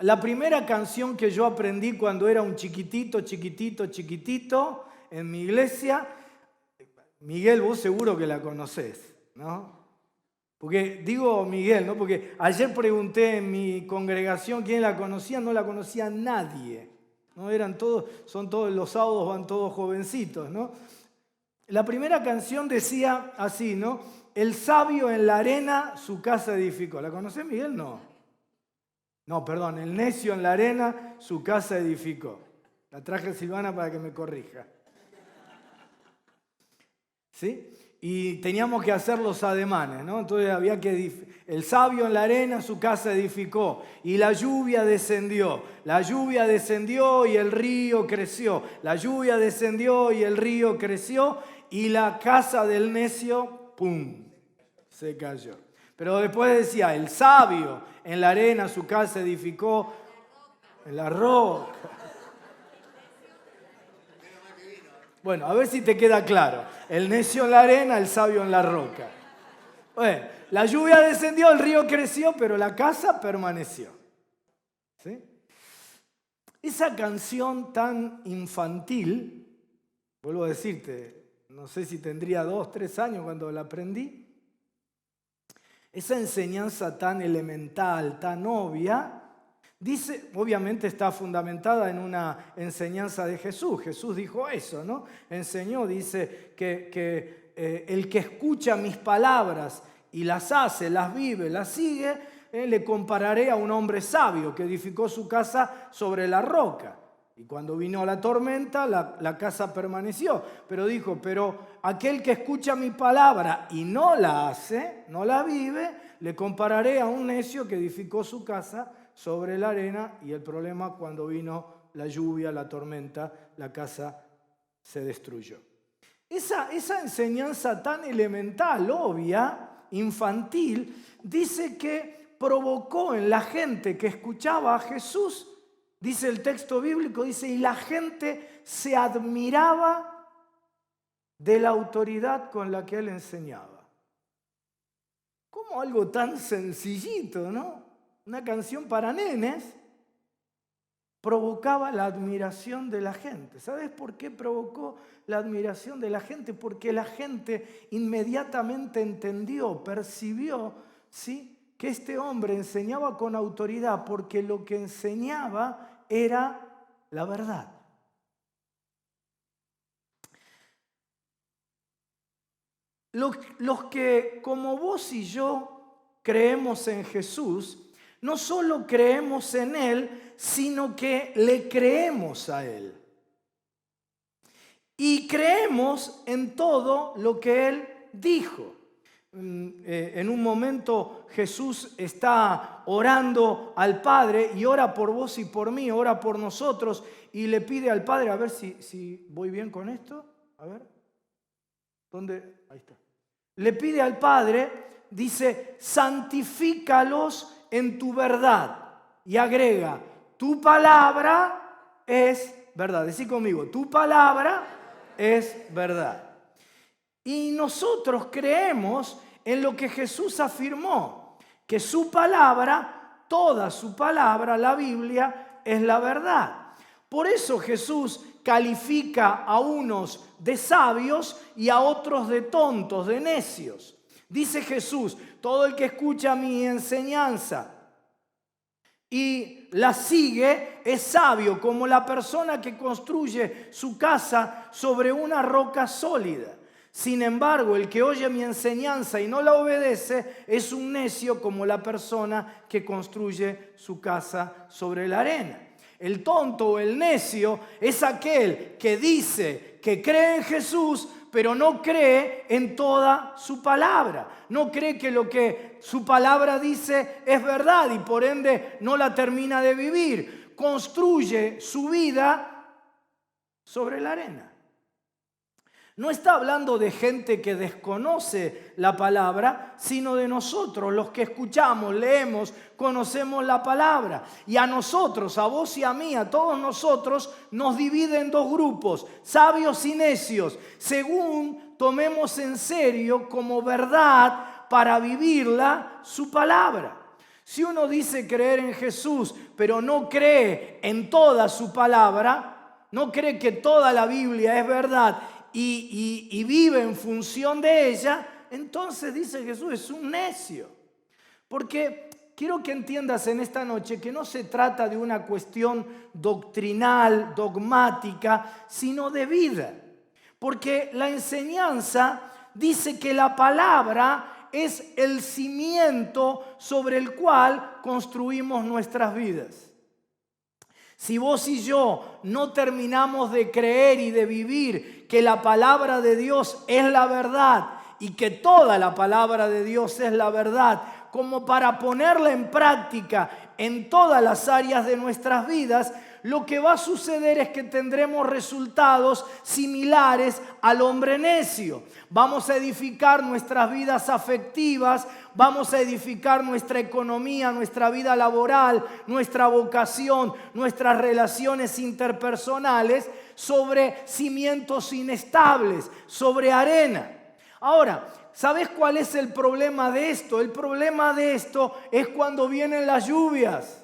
La primera canción que yo aprendí cuando era un chiquitito en mi iglesia, Miguel, vos seguro que la conocés, ¿no? Porque digo Miguel, ¿no? Porque ayer pregunté en mi congregación quién la conocía, no la conocía nadie, ¿no? Son todos, los sábados van todos jovencitos, ¿no? La primera canción decía así, ¿no? El sabio en la arena su casa edificó. ¿La conocés, Miguel? No. No, perdón, el necio en la arena su casa edificó. La traje a Silvana para que me corrija. ¿Sí? Y teníamos que hacer los ademanes, ¿no? Entonces había que... El sabio en la arena su casa edificó y la lluvia descendió. La lluvia descendió y el río creció. La lluvia descendió y el río creció y la casa del necio, ¡pum!, se cayó. Pero después decía, el sabio en la arena su casa edificó en la roca. Bueno, a ver si te queda claro. El necio en la arena, el sabio en la roca. Bueno, la lluvia descendió, el río creció, pero la casa permaneció. ¿Sí? Esa canción tan infantil, vuelvo a decirte, no sé si tendría 2, 3 años cuando la aprendí. Esa enseñanza tan elemental, tan obvia, dice, obviamente está fundamentada en una enseñanza de Jesús. Jesús dijo eso, ¿no? Enseñó, dice, que el que escucha mis palabras y las hace, las vive, las sigue, le compararé a un hombre sabio que edificó su casa sobre la roca. Y cuando vino la tormenta, la casa permaneció. Pero dijo, pero aquel que escucha mi palabra y no la hace, no la vive, le compararé a un necio que edificó su casa sobre la arena, y el problema, cuando vino la lluvia, la tormenta, la casa se destruyó. Esa enseñanza tan elemental, obvia, infantil, dice que provocó en la gente que escuchaba a Jesús, dice el texto bíblico, dice, y la gente se admiraba de la autoridad con la que él enseñaba. Como algo tan sencillito, ¿no? Una canción para nenes provocaba la admiración de la gente. ¿Sabes por qué provocó la admiración de la gente? Porque la gente inmediatamente entendió, percibió, ¿sí?, que este hombre enseñaba con autoridad, porque lo que enseñaba era la verdad. Los que, como vos y yo, creemos en Jesús, no solo creemos en Él, sino que le creemos a Él. Y creemos en todo lo que Él dijo. En un momento Jesús está orando al Padre y ora por vos y por mí, ora por nosotros y le pide al Padre, a ver si voy bien con esto, a ver, ¿dónde? Ahí está. Le pide al Padre, dice, santifícalos en tu verdad, y agrega, tu palabra es verdad. Decí conmigo, tu palabra es verdad. Y nosotros creemos en lo que Jesús afirmó, que su palabra, toda su palabra, la Biblia, es la verdad. Por eso Jesús califica a unos de sabios y a otros de tontos, de necios. Dice Jesús, todo el que escucha mi enseñanza y la sigue es sabio, como la persona que construye su casa sobre una roca sólida. Sin embargo, el que oye mi enseñanza y no la obedece es un necio, como la persona que construye su casa sobre la arena. El tonto o el necio es aquel que dice que cree en Jesús, pero no cree en toda su palabra. No cree que lo que su palabra dice es verdad y por ende no la termina de vivir. Construye su vida sobre la arena. No está hablando de gente que desconoce la palabra, sino de nosotros, los que escuchamos, leemos, conocemos la palabra. Y a nosotros, a vos y a mí, a todos nosotros, nos divide en dos grupos, sabios y necios, según tomemos en serio como verdad para vivirla su palabra. Si uno dice creer en Jesús, pero no cree en toda su palabra, no cree que toda la Biblia es verdad y vive en función de ella, entonces dice Jesús, es un necio. Porque quiero que entiendas en esta noche que no se trata de una cuestión doctrinal, dogmática, sino de vida. Porque la enseñanza dice que la palabra es el cimiento sobre el cual construimos nuestras vidas. Si vos y yo no terminamos de creer y de vivir que la palabra de Dios es la verdad y que toda la palabra de Dios es la verdad, como para ponerla en práctica en todas las áreas de nuestras vidas, lo que va a suceder es que tendremos resultados similares al hombre necio. Vamos a edificar nuestras vidas afectivas, vamos a edificar nuestra economía, nuestra vida laboral, nuestra vocación, nuestras relaciones interpersonales sobre cimientos inestables, sobre arena. Ahora, ¿sabes cuál es el problema de esto? El problema de esto es cuando vienen las lluvias.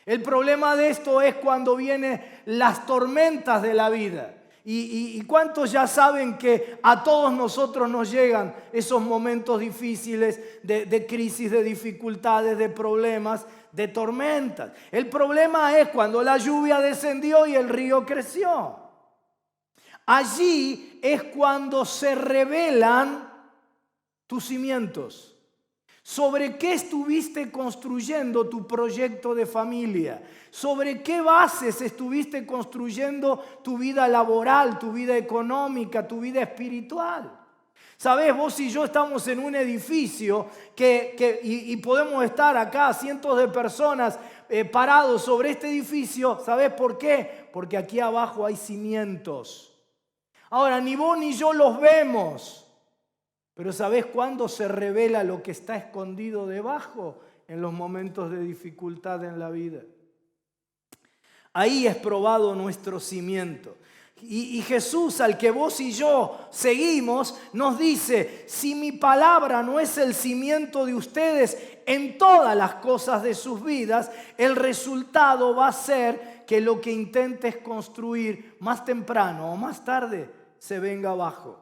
El problema de esto es cuando vienen las tormentas de la vida. ¿Y cuántos ya saben que a todos nosotros nos llegan esos momentos difíciles de crisis, de dificultades, de problemas, de tormentas? El problema es cuando la lluvia descendió y el río creció. Allí es cuando se revelan tus cimientos. ¿Sobre qué estuviste construyendo tu proyecto de familia? ¿Sobre qué bases estuviste construyendo tu vida laboral, tu vida económica, tu vida espiritual? ¿Sabés? Vos y yo estamos en un edificio y podemos estar acá cientos de personas parados sobre este edificio. ¿Sabés por qué? Porque aquí abajo hay cimientos. Ahora, ni vos ni yo los vemos. Pero ¿sabés cuándo se revela lo que está escondido debajo? En los momentos de dificultad en la vida. Ahí es probado nuestro cimiento. Y Jesús, al que vos y yo seguimos, nos dice, si mi palabra no es el cimiento de ustedes en todas las cosas de sus vidas, el resultado va a ser que lo que intentes construir más temprano o más tarde se venga abajo.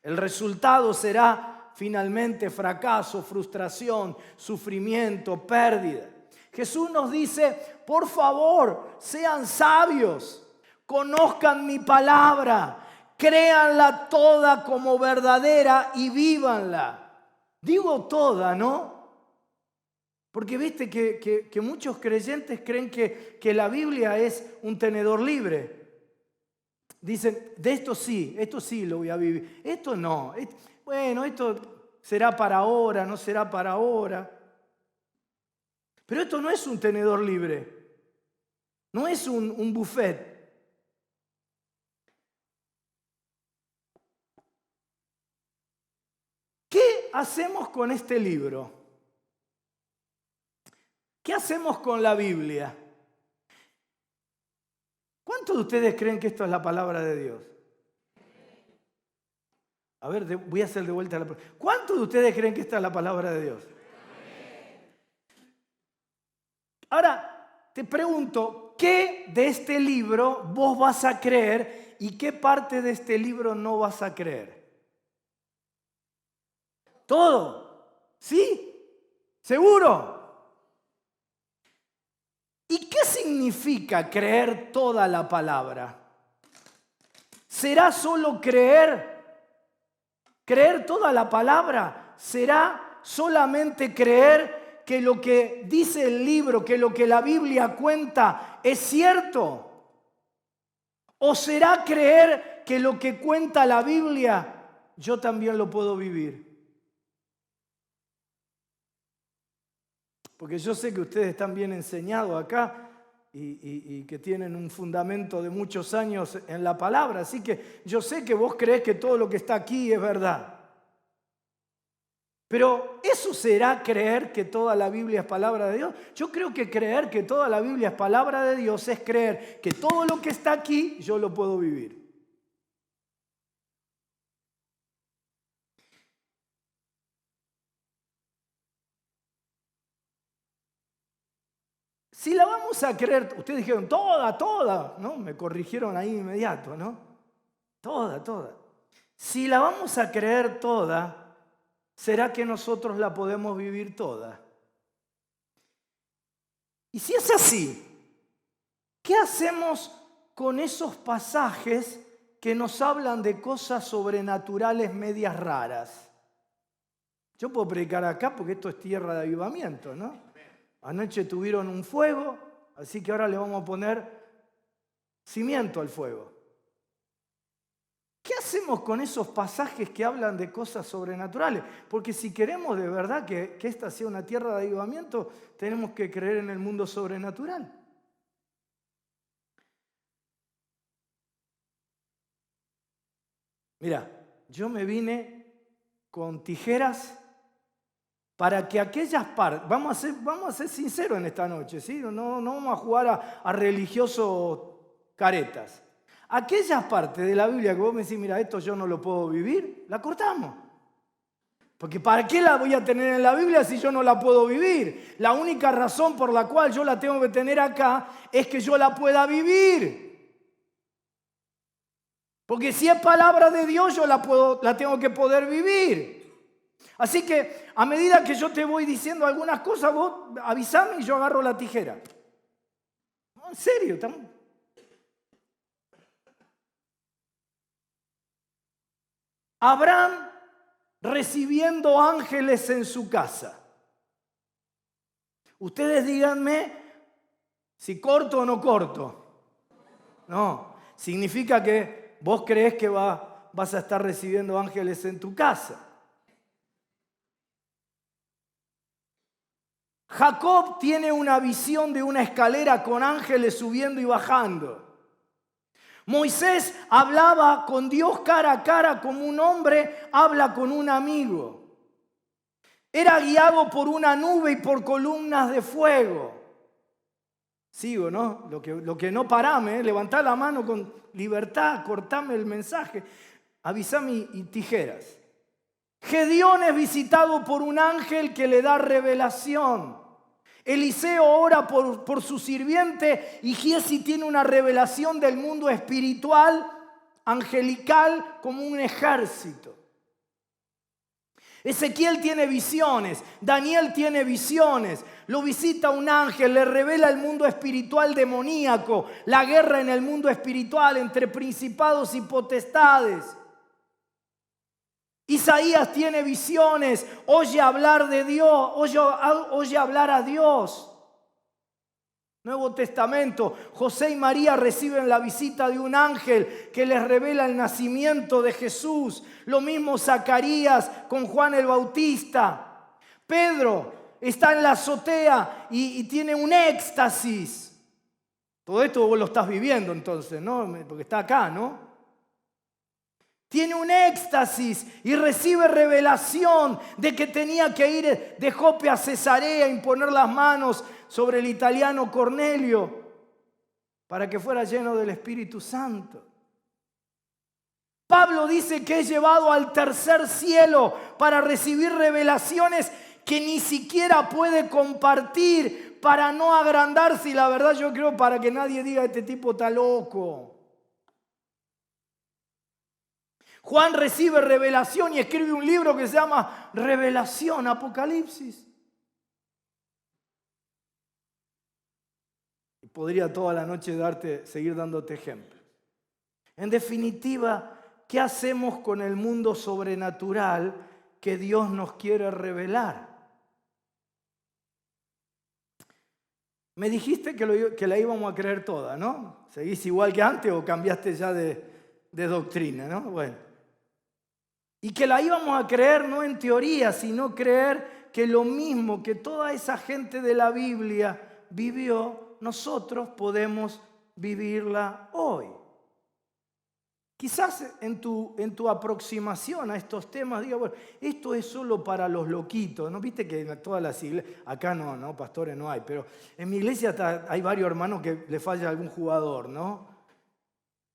El resultado será finalmente fracaso, frustración, sufrimiento, pérdida. Jesús nos dice, por favor, sean sabios, conozcan mi palabra, créanla toda como verdadera y vívanla. Digo toda, ¿no? Porque viste que muchos creyentes creen que la Biblia es un tenedor libre. Dicen, de esto sí lo voy a vivir. Esto no. Bueno, esto será para ahora, no será para ahora. Pero esto no es un tenedor libre. No es un buffet. ¿Qué hacemos con este libro? ¿Qué hacemos con la Biblia? ¿Cuántos de ustedes creen que esto es la palabra de Dios? A ver, voy a hacer de vuelta la pregunta. ¿Cuántos de ustedes creen que esta es la palabra de Dios? Ahora, te pregunto, ¿qué de este libro vos vas a creer y qué parte de este libro no vas a creer? ¿Todo? ¿Sí? ¿Seguro? ¿Y qué significa creer toda la palabra? ¿Será solo creer? ¿Creer toda la palabra? ¿Será solamente creer que lo que dice el libro, que lo que la Biblia cuenta es cierto? ¿O será creer que lo que cuenta la Biblia yo también lo puedo vivir? Porque yo sé que ustedes están bien enseñados acá y que tienen un fundamento de muchos años en la palabra. Así que yo sé que vos creés que todo lo que está aquí es verdad. Pero ¿eso será creer que toda la Biblia es palabra de Dios? Yo creo que creer que toda la Biblia es palabra de Dios es creer que todo lo que está aquí yo lo puedo vivir. Si la vamos a creer, ustedes dijeron, toda, ¿no? Me corrigieron ahí inmediato, ¿no? Toda. Si la vamos a creer toda, ¿será que nosotros la podemos vivir toda? Y si es así, ¿qué hacemos con esos pasajes que nos hablan de cosas sobrenaturales medias raras? Yo puedo predicar acá porque esto es tierra de avivamiento, ¿no? Anoche tuvieron un fuego, así que ahora le vamos a poner cimiento al fuego. ¿Qué hacemos con esos pasajes que hablan de cosas sobrenaturales? Porque si queremos de verdad que esta sea una tierra de avivamiento, tenemos que creer en el mundo sobrenatural. Mira, yo me vine con tijeras para que aquellas partes, vamos a ser sinceros en esta noche, ¿sí? No vamos a jugar a religiosos caretas. Aquellas partes de la Biblia que vos me decís, mira, esto yo no lo puedo vivir, la cortamos. Porque ¿para qué la voy a tener en la Biblia si yo no la puedo vivir? La única razón por la cual yo la tengo que tener acá es que yo la pueda vivir. Porque si es palabra de Dios, yo la tengo que poder vivir. Así que a medida que yo te voy diciendo algunas cosas, vos avísame y yo agarro la tijera. No, en serio, estamos... Abraham recibiendo ángeles en su casa. Ustedes díganme si corto o no corto. No, significa que vos creés que vas a estar recibiendo ángeles en tu casa. Jacob tiene una visión de una escalera con ángeles subiendo y bajando. Moisés hablaba con Dios cara a cara como un hombre habla con un amigo. Era guiado por una nube y por columnas de fuego. Sigo, ¿no? Lo que no parame, levantá la mano con libertad, cortame el mensaje, avísame y tijeras. Gedeón es visitado por un ángel que le da revelación. Eliseo ora por su sirviente y Giesi tiene una revelación del mundo espiritual, angelical, como un ejército. Ezequiel tiene visiones, Daniel tiene visiones, lo visita un ángel, le revela el mundo espiritual demoníaco, la guerra en el mundo espiritual entre principados y potestades. Isaías tiene visiones, oye hablar de Dios, oye hablar a Dios. Nuevo Testamento, José y María reciben la visita de un ángel que les revela el nacimiento de Jesús. Lo mismo Zacarías con Juan el Bautista. Pedro está en la azotea y tiene un éxtasis. Todo esto vos lo estás viviendo entonces, ¿no? Porque está acá, ¿no? Tiene un éxtasis y recibe revelación de que tenía que ir de Jope a Cesarea a imponer las manos sobre el italiano Cornelio para que fuera lleno del Espíritu Santo. Pablo dice que es llevado al tercer cielo para recibir revelaciones que ni siquiera puede compartir para no agrandarse, y la verdad yo creo para que nadie diga este tipo está loco. Juan recibe revelación y escribe un libro que se llama Revelación, Apocalipsis. Y podría toda la noche seguir dándote ejemplos. En definitiva, ¿qué hacemos con el mundo sobrenatural que Dios nos quiere revelar? Me dijiste que la íbamos a creer toda, ¿no? ¿Seguís igual que antes o cambiaste ya de doctrina, ¿no? Bueno. Y que la íbamos a creer no en teoría, sino creer que lo mismo que toda esa gente de la Biblia vivió, nosotros podemos vivirla hoy. Quizás en tu aproximación a estos temas diga, bueno, esto es solo para los loquitos, ¿no? Viste que en todas las iglesias, acá no, pastores no hay, pero en mi iglesia hay varios hermanos que le falla algún jugador, ¿no?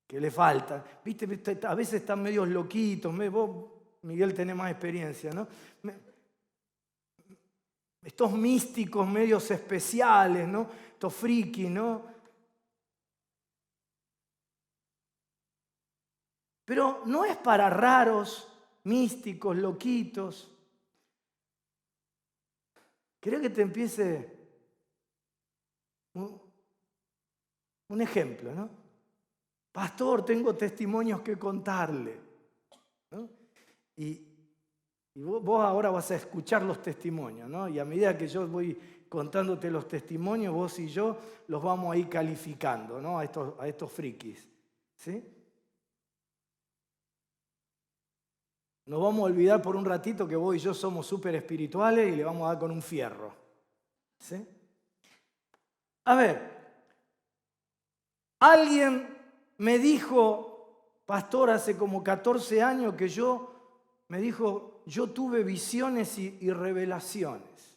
Que le falta. Viste, a veces están medios loquitos, vos, Miguel, tenés más experiencia, ¿no? Estos místicos medios especiales, ¿no? estos frikis, ¿no? Pero no es para raros, místicos, loquitos. ¿Querés que te empiece un ejemplo, ¿no? Pastor, tengo testimonios que contarle, ¿no? Y vos ahora vas a escuchar los testimonios, ¿no? Y a medida que yo voy contándote los testimonios, vos y yo los vamos a ir calificando, ¿no? A estos frikis, ¿sí? Nos vamos a olvidar por un ratito que vos y yo somos súper espirituales y le vamos a dar con un fierro, ¿sí? A ver, alguien me dijo, pastor, hace como 14 años me dijo, yo tuve visiones y revelaciones.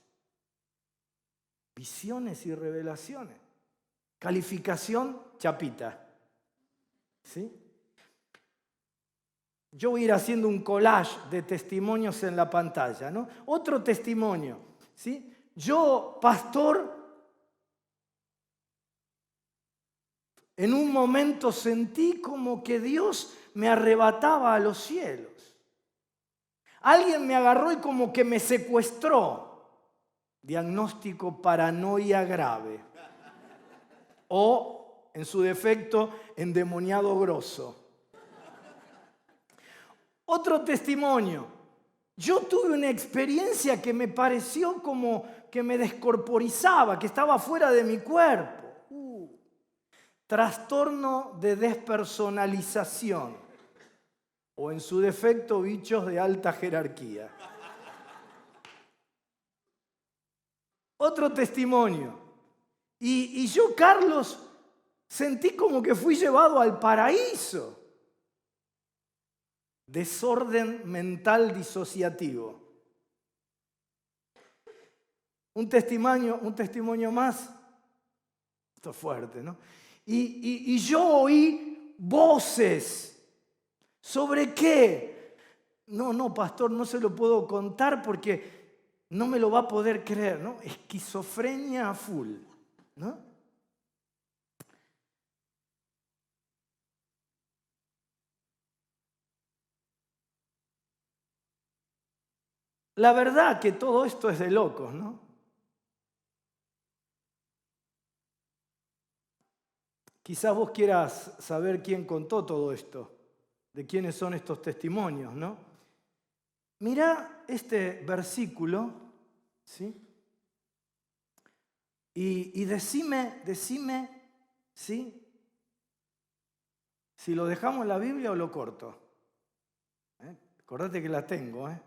Visiones y revelaciones. Calificación, chapita. ¿Sí? Yo voy a ir haciendo un collage de testimonios en la pantalla, ¿no? Otro testimonio, ¿sí? Yo, pastor, en un momento sentí como que Dios me arrebataba a los cielos. Alguien me agarró y como que me secuestró. Diagnóstico paranoia grave. O, en su defecto, endemoniado grosso. Otro testimonio. Yo tuve una experiencia que me pareció como que me descorporizaba, que estaba fuera de mi cuerpo. Trastorno de despersonalización. O en su defecto, bichos de alta jerarquía. Otro testimonio. Y yo, Carlos, sentí como que fui llevado al paraíso. Desorden mental disociativo. Un testimonio más. Esto es fuerte, ¿no? Y yo oí voces. ¿Sobre qué? No, pastor, no se lo puedo contar porque no me lo va a poder creer, ¿no? Esquizofrenia a full, ¿no? La verdad que todo esto es de locos, ¿no? Quizás vos quieras saber quién contó todo esto, de quiénes son estos testimonios, ¿no? Mirá este versículo, ¿sí? Y decime, ¿sí? Si lo dejamos en la Biblia o lo corto. Acordate que la tengo, ¿eh?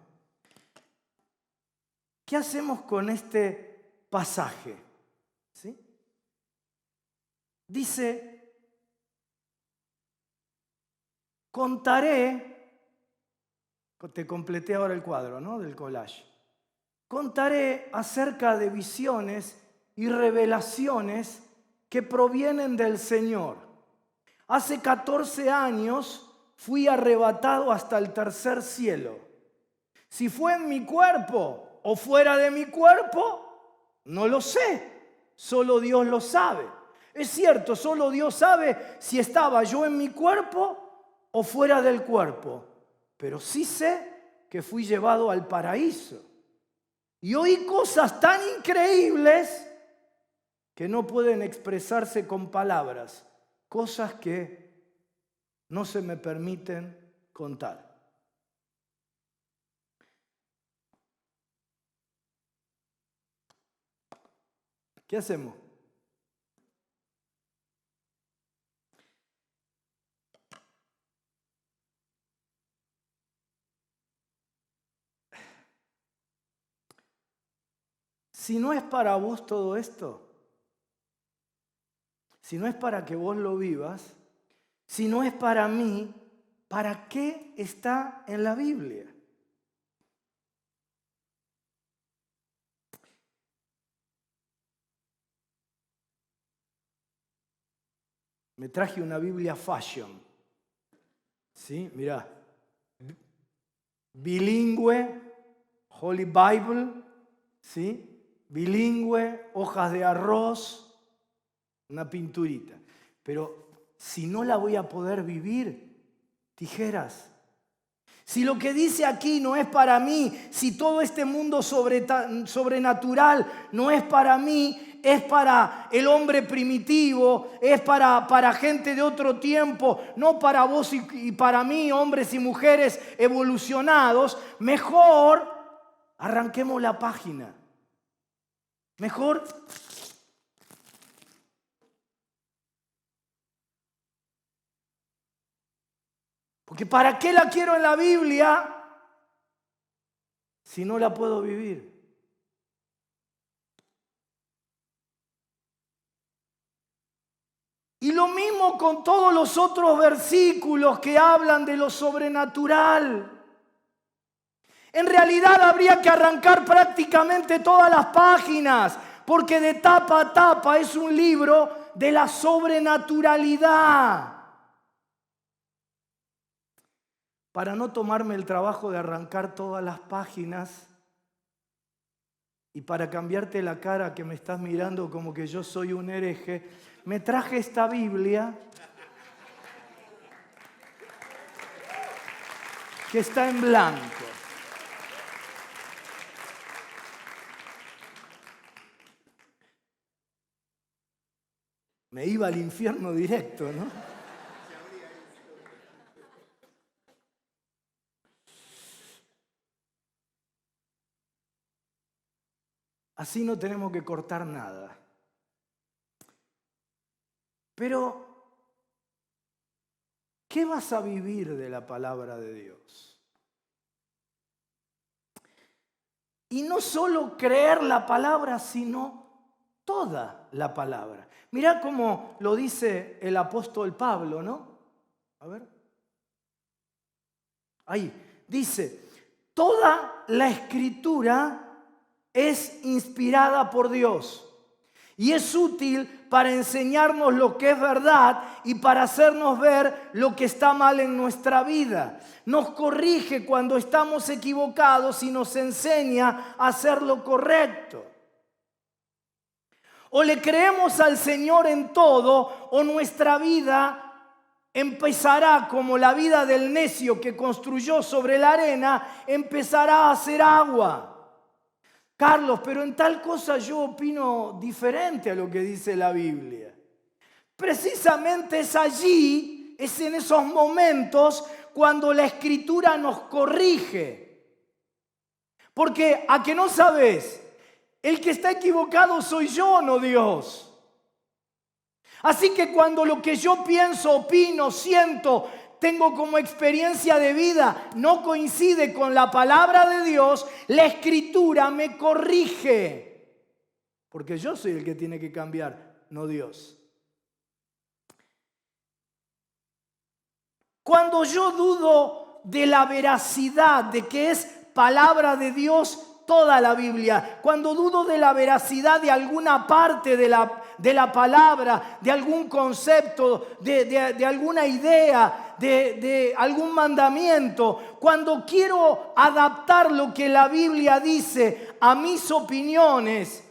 ¿Qué hacemos con este pasaje? ¿Sí? Dice, contaré, te completé ahora el cuadro, ¿no? Del collage. Contaré acerca de visiones y revelaciones que provienen del Señor. Hace 14 años fui arrebatado hasta el tercer cielo. Si fue en mi cuerpo o fuera de mi cuerpo, no lo sé. Solo Dios lo sabe. Es cierto, solo Dios sabe si estaba yo en mi cuerpo o fuera del cuerpo. Pero sí sé que fui llevado al paraíso. Y oí cosas tan increíbles que no pueden expresarse con palabras. Cosas que no se me permiten contar. ¿Qué hacemos? Si no es para vos todo esto, si no es para que vos lo vivas, si no es para mí, ¿para qué está en la Biblia? Me traje una Biblia fashion. ¿Sí? Mirá. Bilingüe, Holy Bible, ¿sí? Bilingüe, hojas de arroz, una pinturita. Pero si no la voy a poder vivir, tijeras. Si lo que dice aquí no es para mí, si todo este mundo sobrenatural no es para mí, es para el hombre primitivo, es para gente de otro tiempo, no para vos y para mí, hombres y mujeres evolucionados, mejor arranquemos la página. Mejor porque ¿para qué la quiero en la Biblia si no la puedo vivir? Y lo mismo con todos los otros versículos que hablan de lo sobrenatural. En realidad habría que arrancar prácticamente todas las páginas, porque de tapa a tapa es un libro de la sobrenaturalidad. Para no tomarme el trabajo de arrancar todas las páginas y para cambiarte la cara que me estás mirando como que yo soy un hereje, me traje esta Biblia que está en blanco. Me iba al infierno directo, ¿no? Así no tenemos que cortar nada. Pero, ¿qué vas a vivir de la palabra de Dios? Y no solo creer la palabra, sino toda la palabra. Mirá cómo lo dice el apóstol Pablo, ¿no? A ver. Ahí, dice, toda la escritura es inspirada por Dios y es útil para enseñarnos lo que es verdad y para hacernos ver lo que está mal en nuestra vida. Nos corrige cuando estamos equivocados y nos enseña a hacer lo correcto. O le creemos al Señor en todo, o nuestra vida empezará como la vida del necio que construyó sobre la arena, empezará a hacer agua. Carlos, pero en tal cosa yo opino diferente a lo que dice la Biblia. Precisamente es allí, es en esos momentos cuando la Escritura nos corrige. Porque ¿a que no sabes? El que está equivocado soy yo, no Dios. Así que cuando lo que yo pienso, opino, siento, tengo como experiencia de vida, no coincide con la palabra de Dios, la Escritura me corrige. Porque yo soy el que tiene que cambiar, no Dios. Cuando yo dudo de la veracidad, de que es palabra de Dios toda la Biblia, cuando dudo de la veracidad de alguna parte de la palabra, de algún concepto, de alguna idea, de algún mandamiento, cuando quiero adaptar lo que la Biblia dice a mis opiniones,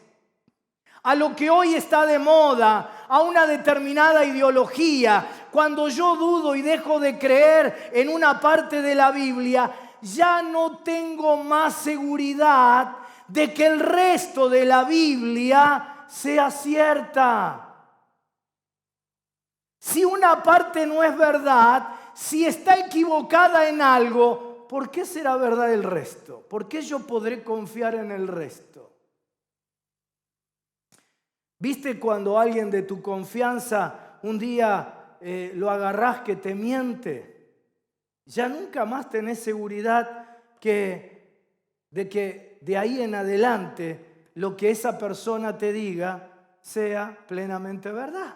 a lo que hoy está de moda, a una determinada ideología, cuando yo dudo y dejo de creer en una parte de la Biblia, ya no tengo más seguridad de que el resto de la Biblia sea cierta. Si una parte no es verdad, si está equivocada en algo, ¿por qué será verdad el resto? ¿Por qué yo podré confiar en el resto? ¿Viste cuando alguien de tu confianza un día lo agarrás que te miente? Ya nunca más tenés seguridad de que de ahí en adelante lo que esa persona te diga sea plenamente verdad.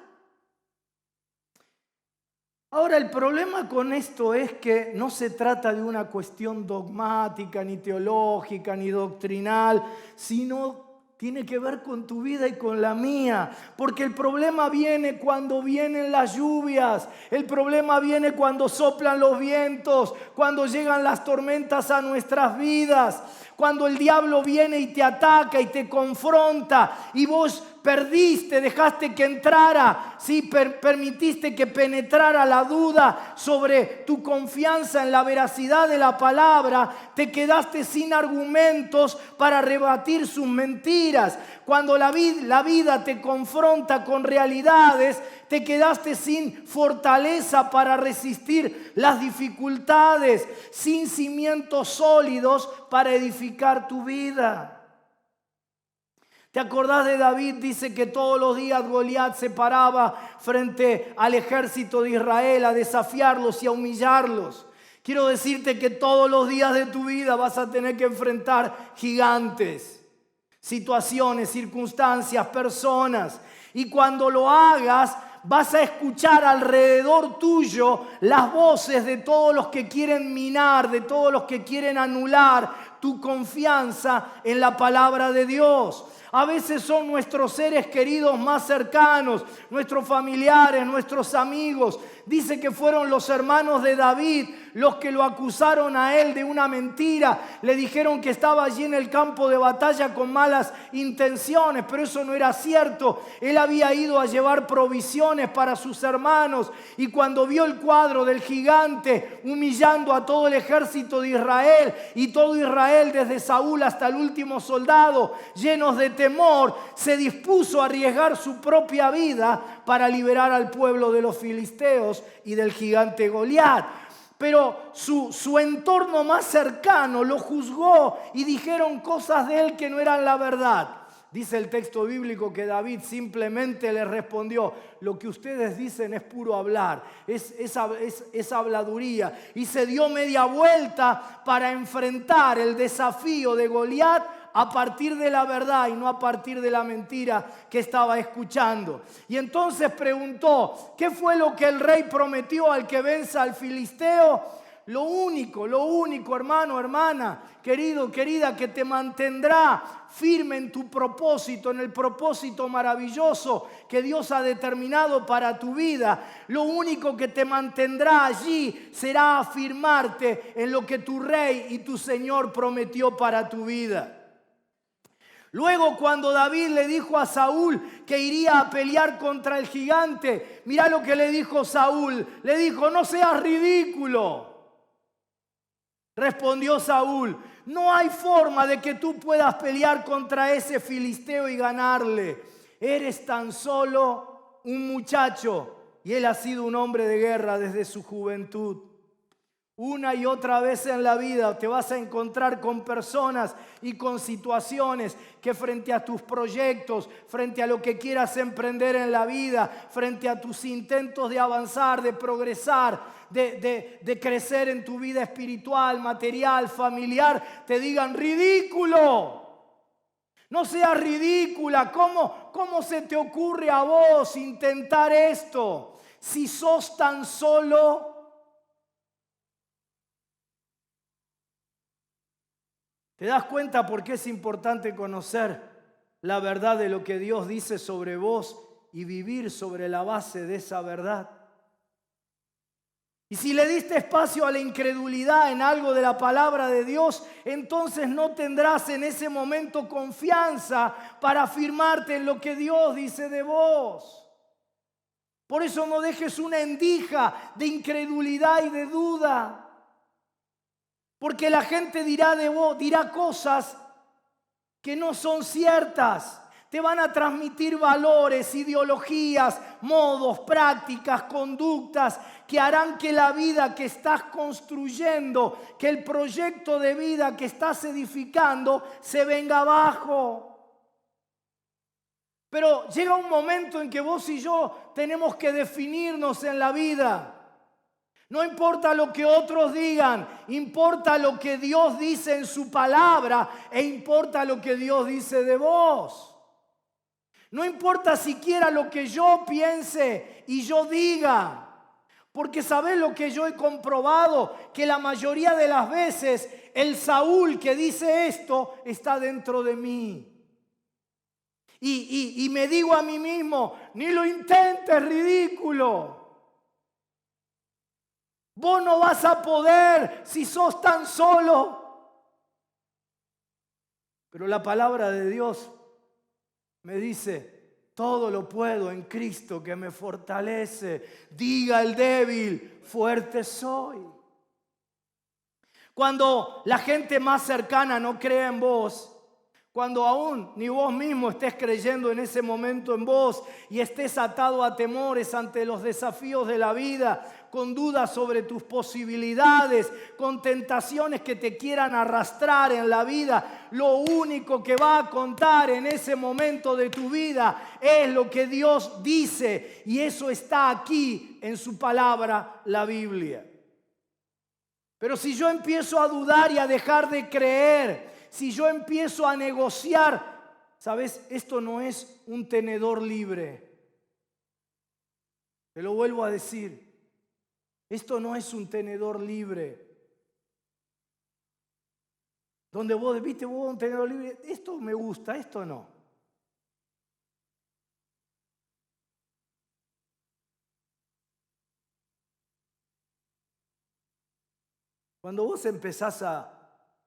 Ahora, el problema con esto es que no se trata de una cuestión dogmática, ni teológica, ni doctrinal, sino tiene que ver con tu vida y con la mía. Porque el problema viene cuando vienen las lluvias, el problema viene cuando soplan los vientos, cuando llegan las tormentas a nuestras vidas, cuando el diablo viene y te ataca y te confronta y vos perdiste, dejaste que entrara, ¿sí? Permitiste que penetrara la duda sobre tu confianza en la veracidad de la palabra, te quedaste sin argumentos para rebatir sus mentiras. Cuando la vida te confronta con realidades, te quedaste sin fortaleza para resistir las dificultades, sin cimientos sólidos para edificar tu vida. ¿Te acordás de David? Dice que todos los días Goliat se paraba frente al ejército de Israel a desafiarlos y a humillarlos. Quiero decirte que todos los días de tu vida vas a tener que enfrentar gigantes, situaciones, circunstancias, personas. Y cuando lo hagas, vas a escuchar alrededor tuyo las voces de todos los que quieren minar, de todos los que quieren anular tu confianza en la palabra de Dios. A veces son nuestros seres queridos más cercanos, nuestros familiares, nuestros amigos. Dice que fueron los hermanos de David los que lo acusaron a él de una mentira. Le dijeron que estaba allí en el campo de batalla con malas intenciones, pero eso no era cierto. Él había ido a llevar provisiones para sus hermanos y cuando vio el cuadro del gigante humillando a todo el ejército de Israel y todo Israel desde Saúl hasta el último soldado, llenos de temor, se dispuso a arriesgar su propia vida para liberar al pueblo de los filisteos y del gigante Goliat. Pero su entorno más cercano lo juzgó y dijeron cosas de él que no eran la verdad. Dice el texto bíblico que David simplemente le respondió: lo que ustedes dicen es puro hablar, es habladuría. Y se dio media vuelta para enfrentar el desafío de Goliat a partir de la verdad y no a partir de la mentira que estaba escuchando. Y entonces preguntó: ¿qué fue lo que el rey prometió al que venza al filisteo? Lo único, hermano, hermana, querido, querida, que te mantendrá firme en tu propósito, en el propósito maravilloso que Dios ha determinado para tu vida. Lo único que te mantendrá allí será afirmarte en lo que tu rey y tu Señor prometió para tu vida. Luego, cuando David le dijo a Saúl que iría a pelear contra el gigante, mirá lo que le dijo Saúl. Le dijo: no seas ridículo. Respondió Saúl: no hay forma de que tú puedas pelear contra ese filisteo y ganarle. Eres tan solo un muchacho y él ha sido un hombre de guerra desde su juventud. Una y otra vez en la vida te vas a encontrar con personas y con situaciones que frente a tus proyectos, frente a lo que quieras emprender en la vida, frente a tus intentos de avanzar, de progresar, de crecer en tu vida espiritual, material, familiar, te digan: ridículo. No seas ridícula. ¿Cómo se te ocurre a vos intentar esto? Si sos tan solo... ¿Te das cuenta por qué es importante conocer la verdad de lo que Dios dice sobre vos y vivir sobre la base de esa verdad? Y si le diste espacio a la incredulidad en algo de la palabra de Dios, entonces no tendrás en ese momento confianza para afirmarte en lo que Dios dice de vos. Por eso no dejes una endija de incredulidad y de duda. Porque la gente dirá de vos, dirá cosas que no son ciertas. Te van a transmitir valores, ideologías, modos, prácticas, conductas que harán que la vida que estás construyendo, que el proyecto de vida que estás edificando se venga abajo. Pero llega un momento en que vos y yo tenemos que definirnos en la vida. No importa lo que otros digan, importa lo que Dios dice en su palabra e importa lo que Dios dice de vos. No importa siquiera lo que yo piense y yo diga, porque ¿sabés lo que yo he comprobado? Que la mayoría de las veces el Saúl que dice esto está dentro de mí. Y me digo a mí mismo: ni lo intentes, ridículo. Vos no vas a poder si sos tan solo. Pero la palabra de Dios me dice Todo lo puedo en Cristo que me fortalece. Diga el débil, fuerte soy. Cuando la gente más cercana no cree en vos, cuando aún ni vos mismo estés creyendo en ese momento en vos y estés atado a temores ante los desafíos de la vida, con dudas sobre tus posibilidades, con tentaciones que te quieran arrastrar en la vida, lo único que va a contar en ese momento de tu vida es lo que Dios dice, y eso está aquí en su palabra, la Biblia. Pero si yo empiezo a dudar y a dejar de creer, si yo empiezo a negociar, ¿sabes? Esto no es un tenedor libre. Te lo vuelvo a decir. Esto no es un tenedor libre. Donde vos, viste, vos un tenedor libre, esto me gusta, esto no. Cuando vos empezás a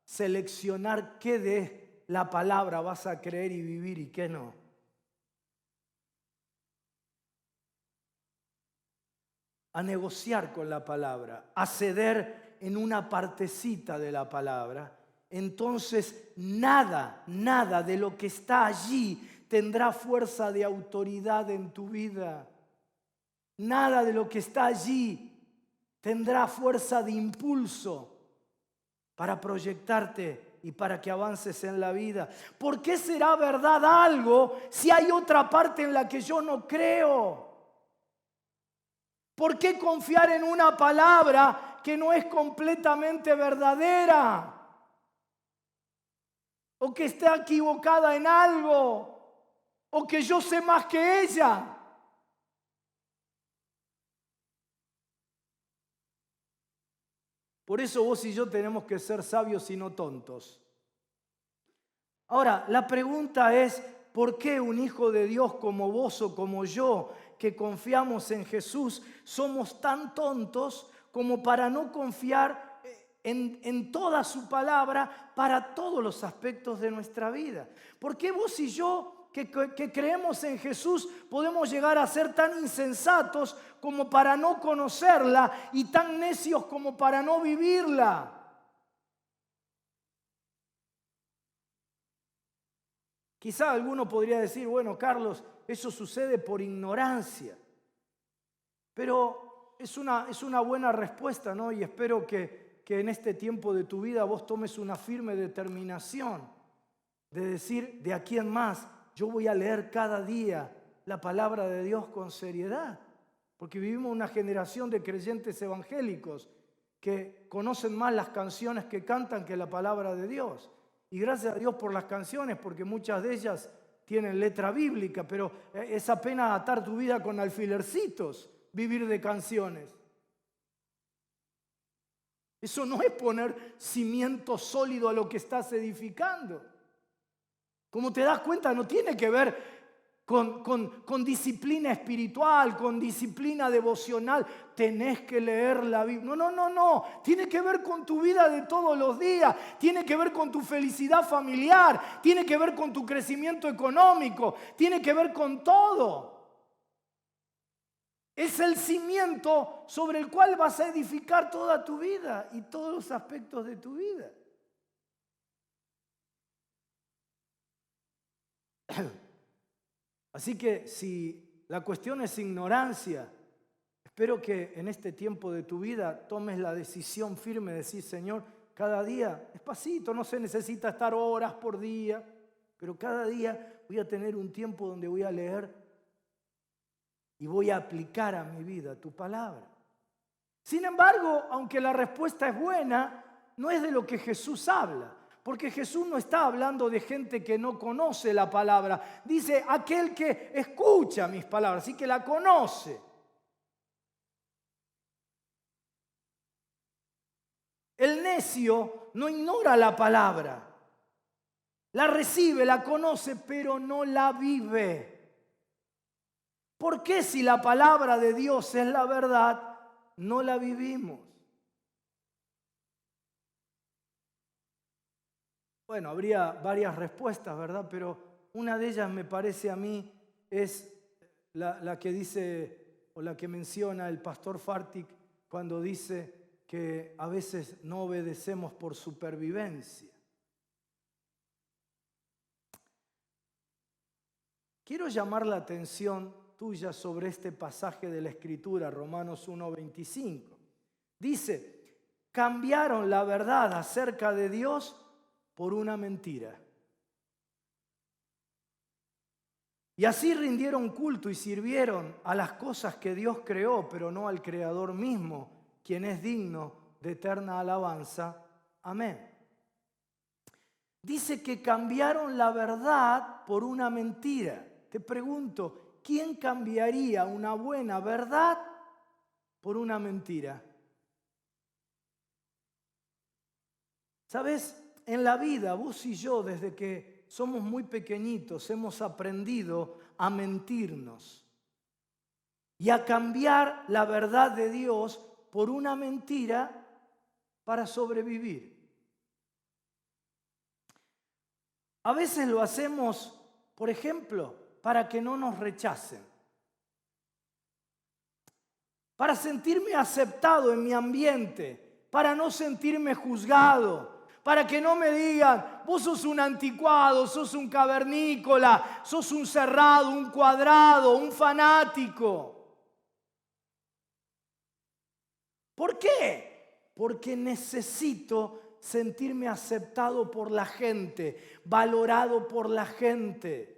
seleccionar qué de la palabra vas a creer y vivir y qué no, a negociar con la palabra, a ceder en una partecita de la palabra, entonces nada de lo que está allí tendrá fuerza de autoridad en tu vida. Nada de lo que está allí tendrá fuerza de impulso para proyectarte y para que avances en la vida. ¿Por qué será verdad algo si hay otra parte en la que yo no creo? ¿Por qué confiar en una palabra que no es completamente verdadera? O que está equivocada en algo, o que yo sé más que ella. Por eso vos y yo tenemos que ser sabios y no tontos. Ahora, la pregunta es, ¿por qué un hijo de Dios como vos o como yo, que confiamos en Jesús, somos tan tontos como para no confiar en toda su palabra para todos los aspectos de nuestra vida? ¿Por qué vos y yo que creemos en Jesús podemos llegar a ser tan insensatos como para no conocerla y tan necios como para no vivirla? Quizá alguno podría decir, bueno, Carlos, eso sucede por ignorancia. Pero es una buena respuesta, ¿no? Y espero que en este tiempo de tu vida vos tomes una firme determinación de decir, de aquí en más, yo voy a leer cada día la palabra de Dios con seriedad. Porque vivimos una generación de creyentes evangélicos que conocen más las canciones que cantan que la palabra de Dios. Y gracias a Dios por las canciones, porque muchas de ellas tienen letra bíblica, pero es apenas atar tu vida con alfilercitos, vivir de canciones. Eso no es poner cimiento sólido a lo que estás edificando. Como te das cuenta, no tiene que ver con disciplina espiritual, con disciplina devocional. Tenés que leer la Biblia. No. Tiene que ver con tu vida de todos los días. Tiene que ver con tu felicidad familiar. Tiene que ver con tu crecimiento económico. Tiene que ver con todo. Es el cimiento sobre el cual vas a edificar toda tu vida y todos los aspectos de tu vida. Así que si la cuestión es ignorancia, espero que en este tiempo de tu vida tomes la decisión firme de decir, Señor, cada día, despacito, no se necesita estar horas por día, pero cada día voy a tener un tiempo donde voy a leer y voy a aplicar a mi vida tu palabra. Sin embargo, aunque la respuesta es buena, no es de lo que Jesús habla. Porque Jesús no está hablando de gente que no conoce la palabra. Dice, aquel que escucha mis palabras y que la conoce. El necio no ignora la palabra. La recibe, la conoce, pero no la vive. ¿Por qué si la palabra de Dios es la verdad, no la vivimos? Bueno, habría varias respuestas, ¿verdad? Pero una de ellas me parece a mí es la que dice o la que menciona el pastor Fartik cuando dice que a veces no obedecemos por supervivencia. Quiero llamar la atención tuya sobre este pasaje de la Escritura, Romanos 1:25. Dice, cambiaron la verdad acerca de Dios por una mentira. Y así rindieron culto y sirvieron a las cosas que Dios creó, pero no al Creador mismo, quien es digno de eterna alabanza. Amén. Dice que cambiaron la verdad por una mentira. Te pregunto, ¿quién cambiaría una buena verdad por una mentira? ¿Sabes? En la vida, vos y yo, desde que somos muy pequeñitos, hemos aprendido a mentirnos y a cambiar la verdad de Dios por una mentira para sobrevivir. A veces lo hacemos, por ejemplo, para que no nos rechacen, para sentirme aceptado en mi ambiente, para no sentirme juzgado, para que no me digan, vos sos un anticuado, sos un cavernícola, sos un cerrado, un cuadrado, un fanático. ¿Por qué? Porque necesito sentirme aceptado por la gente, valorado por la gente.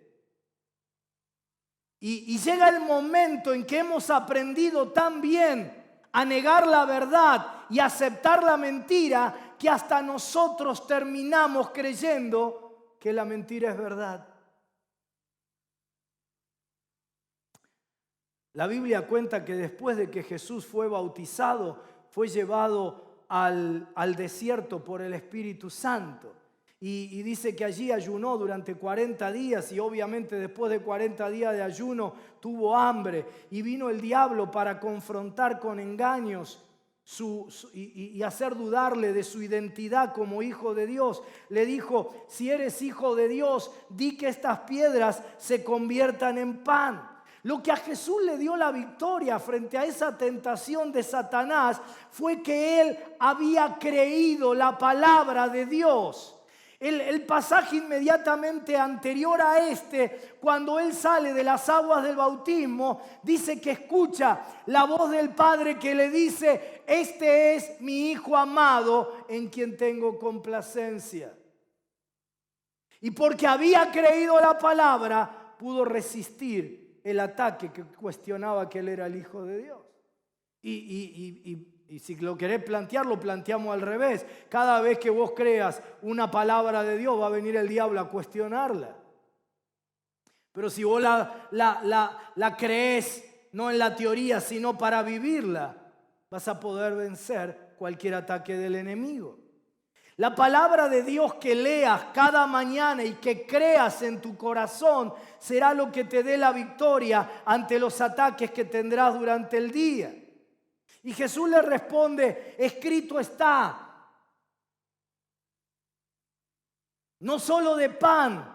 Y llega el momento en que hemos aprendido tan bien a negar la verdad y aceptar la mentira, que hasta nosotros terminamos creyendo que la mentira es verdad. La Biblia cuenta que después de que Jesús fue bautizado, fue llevado al desierto por el Espíritu Santo. Y dice que allí ayunó durante 40 días y obviamente después de 40 días de ayuno tuvo hambre. Y vino el diablo para confrontar con engaños y hacer dudarle de su identidad como hijo de Dios. Le dijo, si eres hijo de Dios, di que estas piedras se conviertan en pan. Lo que a Jesús le dio la victoria frente a esa tentación de Satanás fue que él había creído la palabra de Dios. El pasaje inmediatamente anterior a este, cuando él sale de las aguas del bautismo, dice que escucha la voz del Padre que le dice, este es mi Hijo amado en quien tengo complacencia. Y porque había creído la palabra, pudo resistir el ataque que cuestionaba que él era el Hijo de Dios. Y si lo querés plantear, lo planteamos al revés. Cada vez que vos creas una palabra de Dios, va a venir el diablo a cuestionarla. Pero si vos la crees, no en la teoría, sino para vivirla, vas a poder vencer cualquier ataque del enemigo. La palabra de Dios que leas cada mañana y que creas en tu corazón será lo que te dé la victoria ante los ataques que tendrás durante el día. Y Jesús le responde, escrito está, no solo de pan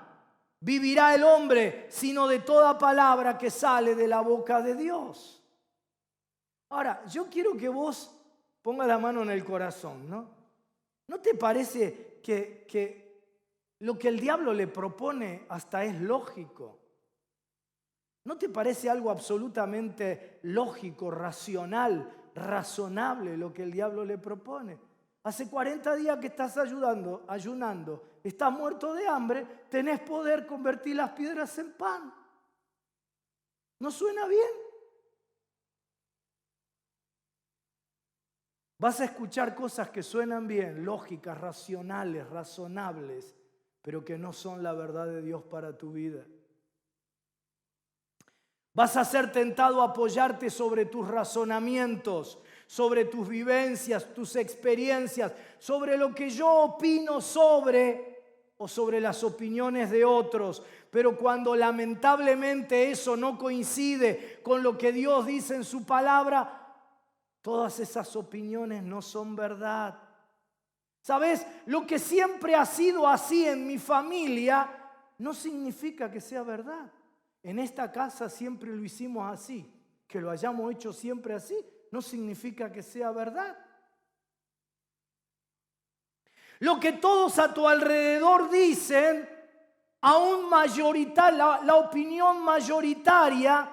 vivirá el hombre, sino de toda palabra que sale de la boca de Dios. Ahora, yo quiero que vos pongas la mano en el corazón, ¿no? ¿No te parece que lo que el diablo le propone hasta es lógico? ¿No te parece algo absolutamente lógico, racional, razonable lo que el diablo le propone? Hace 40 días que estás ayunando, estás muerto de hambre, tenés poder convertir las piedras en pan. ¿No suena bien? Vas a escuchar cosas que suenan bien, lógicas, racionales, razonables, pero que no son la verdad de Dios para tu vida. Vas a ser tentado a apoyarte sobre tus razonamientos, sobre tus vivencias, tus experiencias, sobre lo que yo opino o sobre las opiniones de otros. Pero cuando lamentablemente eso no coincide con lo que Dios dice en su palabra, todas esas opiniones no son verdad. ¿Sabes? Lo que siempre ha sido así en mi familia no significa que sea verdad. en esta casa siempre lo hicimos así, que lo hayamos hecho siempre así, no significa que sea verdad. Lo que todos a tu alrededor dicen, aún mayoritaria, la opinión mayoritaria,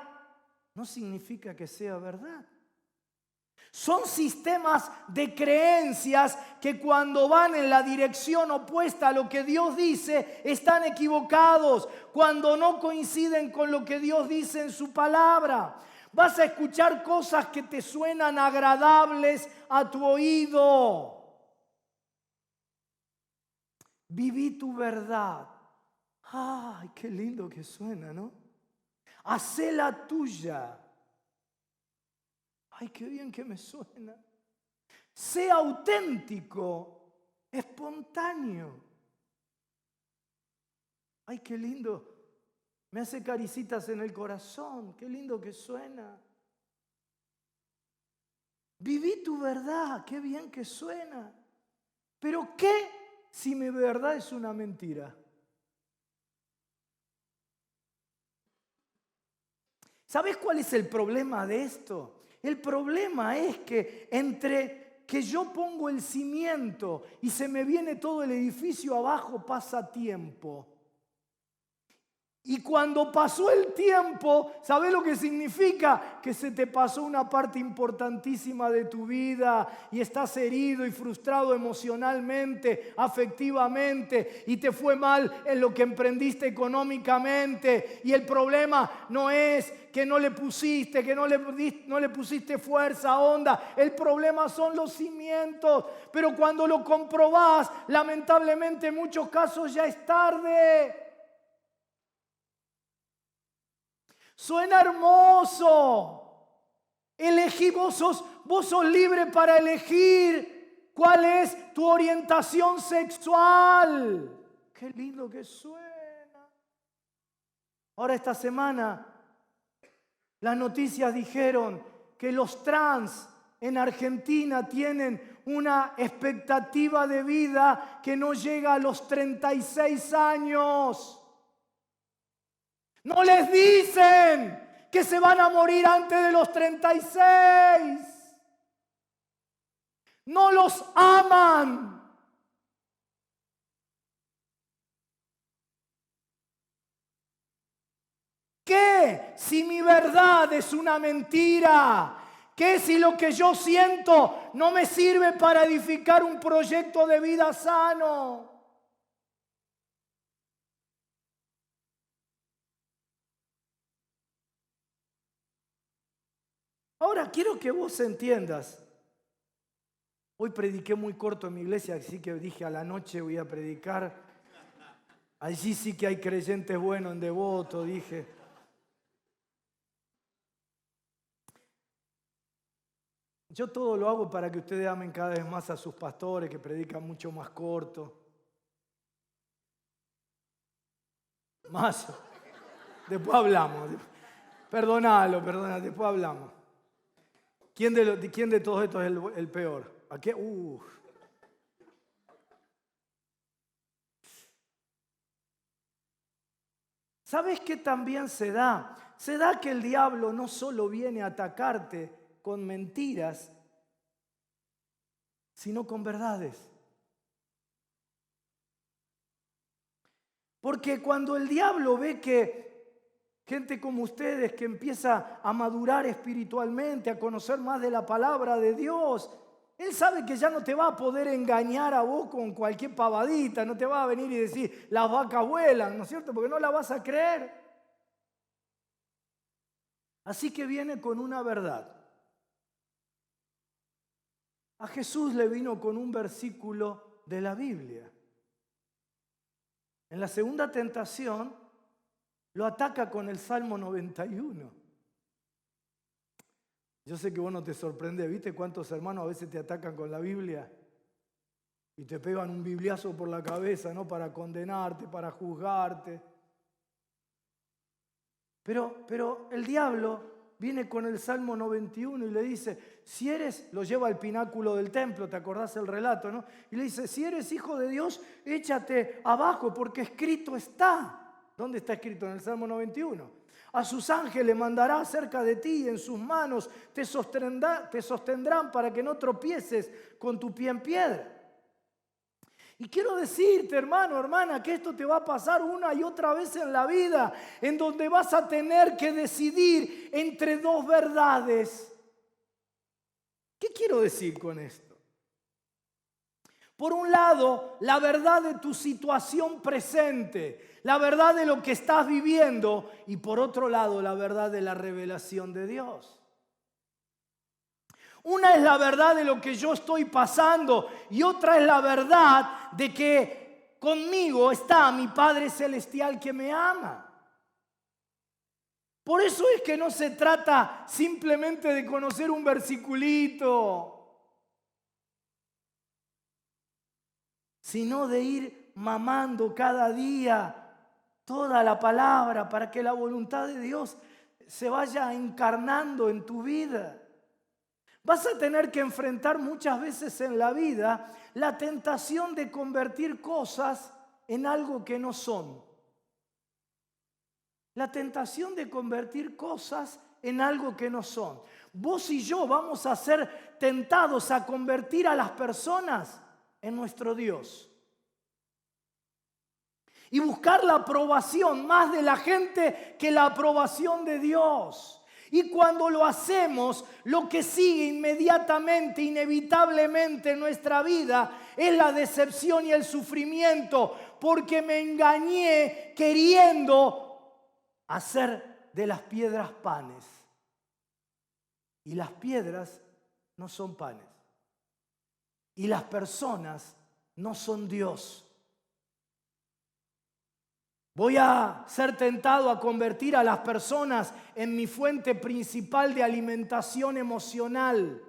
no significa que sea verdad. Son sistemas de creencias que cuando van en la dirección opuesta a lo que Dios dice, están equivocados. Cuando no coinciden con lo que Dios dice en su palabra, vas a escuchar cosas que te suenan agradables a tu oído. Viví tu verdad. Ay, qué lindo que suena, ¿no? Hacé la tuya. Ay, qué bien que me suena. Sé auténtico, espontáneo. Ay, qué lindo. Me hace caricitas en el corazón. Qué lindo que suena. Viví tu verdad. Qué bien que suena. Pero ¿qué si mi verdad es una mentira? ¿Sabes cuál es el problema de esto? El problema es que entre que yo pongo el cimiento y se me viene todo el edificio abajo, pasa tiempo. Y cuando pasó el tiempo, ¿sabes lo que significa? Que se te pasó una parte importantísima de tu vida y estás herido y frustrado emocionalmente, afectivamente, y te fue mal en lo que emprendiste económicamente. Y el problema no es que no le pusiste, que no le pusiste fuerza, onda. El problema son los cimientos. Pero cuando lo comprobás, lamentablemente en muchos casos ya es tarde. Suena hermoso. Elegí, vos sos libre para elegir cuál es tu orientación sexual. Qué lindo que suena. Ahora esta semana las noticias dijeron que los trans en Argentina tienen una expectativa de vida que no llega a los 36 años. No les dicen que se van a morir antes de los 36. No los aman. ¿Qué si mi verdad es una mentira? ¿Qué si lo que yo siento no me sirve para edificar un proyecto de vida sano? Ahora quiero que vos entiendas. Hoy prediqué muy corto en mi iglesia, así que dije a la noche voy a predicar. Allí sí que hay creyentes buenos en Devoto, dije. Yo todo lo hago para que ustedes amen cada vez más a sus pastores, que predican mucho más corto. Más. Después hablamos. Perdónalo, después hablamos. ¿Quién de todos estos es el peor? ¿A qué? ¿Sabes qué también se da? Se da que el diablo no solo viene a atacarte con mentiras, sino con verdades. Porque cuando el diablo ve que gente como ustedes que empieza a madurar espiritualmente, a conocer más de la palabra de Dios, él sabe que ya no te va a poder engañar a vos con cualquier pavadita, no te va a venir y decir, las vacas vuelan, ¿no es cierto? Porque no la vas a creer. Así que viene con una verdad. A Jesús le vino con un versículo de la Biblia. En la segunda tentación lo ataca con el Salmo 91. Yo sé que vos no te sorprende, ¿viste cuántos hermanos a veces te atacan con la Biblia? Y te pegan un bibliazo por la cabeza, ¿no? Para condenarte, para juzgarte. Pero el diablo viene con el Salmo 91 y le dice, si eres, lo lleva al pináculo del templo, ¿te acordás el relato, no? Y le dice, si eres hijo de Dios, échate abajo porque escrito está. ¿Dónde está escrito? En el Salmo 91. A sus ángeles mandará cerca de ti, en sus manos te sostendrán para que no tropieces con tu pie en piedra. Y quiero decirte, hermano, hermana, que esto te va a pasar una y otra vez en la vida, en donde vas a tener que decidir entre dos verdades. ¿Qué quiero decir con esto? Por un lado, la verdad de tu situación presente, la verdad de lo que estás viviendo, y por otro lado, la verdad de la revelación de Dios. Una es la verdad de lo que yo estoy pasando y otra es la verdad de que conmigo está mi Padre Celestial que me ama. Por eso es que no se trata simplemente de conocer un versiculito, sino de ir mamando cada día toda la palabra para que la voluntad de Dios se vaya encarnando en tu vida. Vas a tener que enfrentar muchas veces en la vida la tentación de convertir cosas en algo que no son. La tentación de convertir cosas en algo que no son. Vos y yo vamos a ser tentados a convertir a las personas en nuestro Dios. Y buscar la aprobación más de la gente que la aprobación de Dios. Y cuando lo hacemos, lo que sigue inmediatamente, inevitablemente en nuestra vida es la decepción y el sufrimiento, porque me engañé queriendo hacer de las piedras panes. Y las piedras no son panes. Y las personas no son Dios. Voy a ser tentado a convertir a las personas en mi fuente principal de alimentación emocional.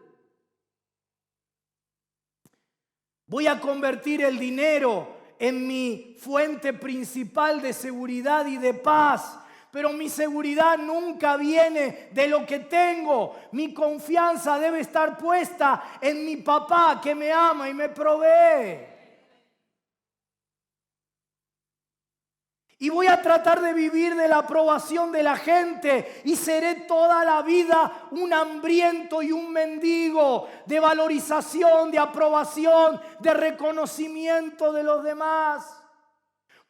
Voy a convertir el dinero en mi fuente principal de seguridad y de paz. Pero mi seguridad nunca viene de lo que tengo. Mi confianza debe estar puesta en mi papá que me ama y me provee. Y voy a tratar de vivir de la aprobación de la gente y seré toda la vida un hambriento y un mendigo de valorización, de aprobación, de reconocimiento de los demás.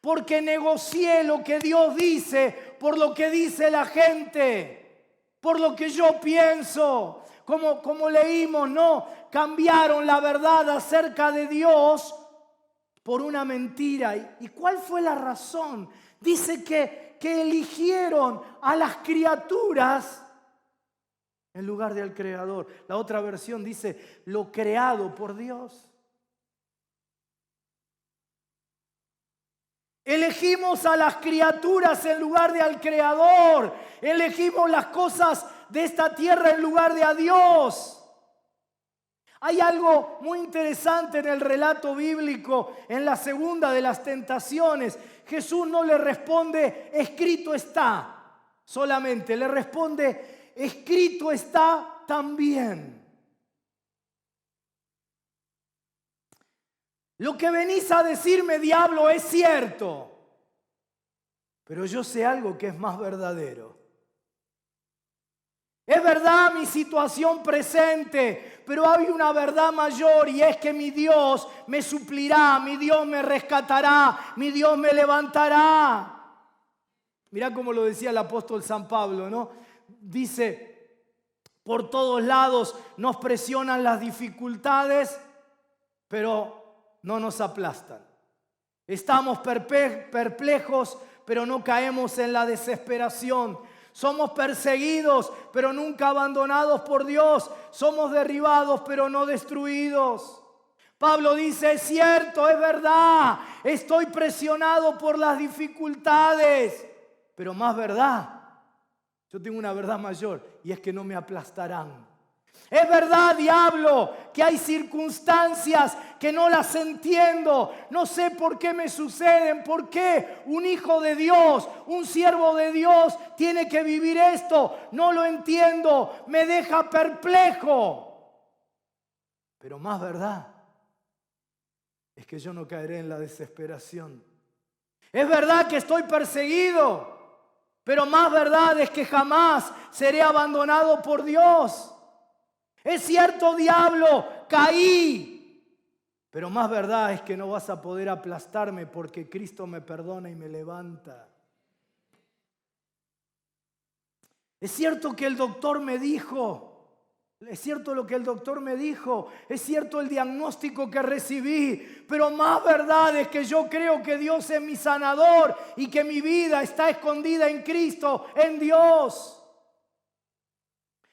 Porque negocié lo que Dios dice por lo que dice la gente, por lo que yo pienso. Como leímos, ¿no? Cambiaron la verdad acerca de Dios por una mentira. ¿Y cuál fue la razón? Dice que eligieron a las criaturas en lugar del Creador. La otra versión dice lo creado por Dios. Elegimos a las criaturas en lugar de al Creador. Elegimos las cosas de esta tierra en lugar de a Dios. Hay algo muy interesante en el relato bíblico, en la segunda de las tentaciones. Jesús no le responde, escrito está, solamente le responde, escrito está también. Lo que venís a decirme, diablo, es cierto, pero yo sé algo que es más verdadero. Es verdad mi situación presente, pero hay una verdad mayor y es que mi Dios me suplirá, mi Dios me rescatará, mi Dios me levantará. Mirá cómo lo decía el apóstol San Pablo, ¿no? Dice, por todos lados nos presionan las dificultades, pero no nos aplastan. Estamos perplejos, pero no caemos en la desesperación. Somos perseguidos, pero nunca abandonados por Dios. Somos derribados, pero no destruidos. Pablo dice, es cierto, es verdad. Estoy presionado por las dificultades. Pero más verdad, yo tengo una verdad mayor y es que no me aplastarán. Es verdad, diablo, que hay circunstancias que no las entiendo. No sé por qué me suceden. ¿Por qué un hijo de Dios, un siervo de Dios tiene que vivir esto? No lo entiendo. Me deja perplejo. Pero más verdad es que yo no caeré en la desesperación. Es verdad que estoy perseguido. Pero más verdad es que jamás seré abandonado por Dios. Es cierto, diablo, caí. Pero más verdad es que no vas a poder aplastarme porque Cristo me perdona y me levanta. Es cierto que el doctor me dijo, es cierto lo que el doctor me dijo, es cierto el diagnóstico que recibí, pero más verdad es que yo creo que Dios es mi sanador y que mi vida está escondida en Cristo, en Dios.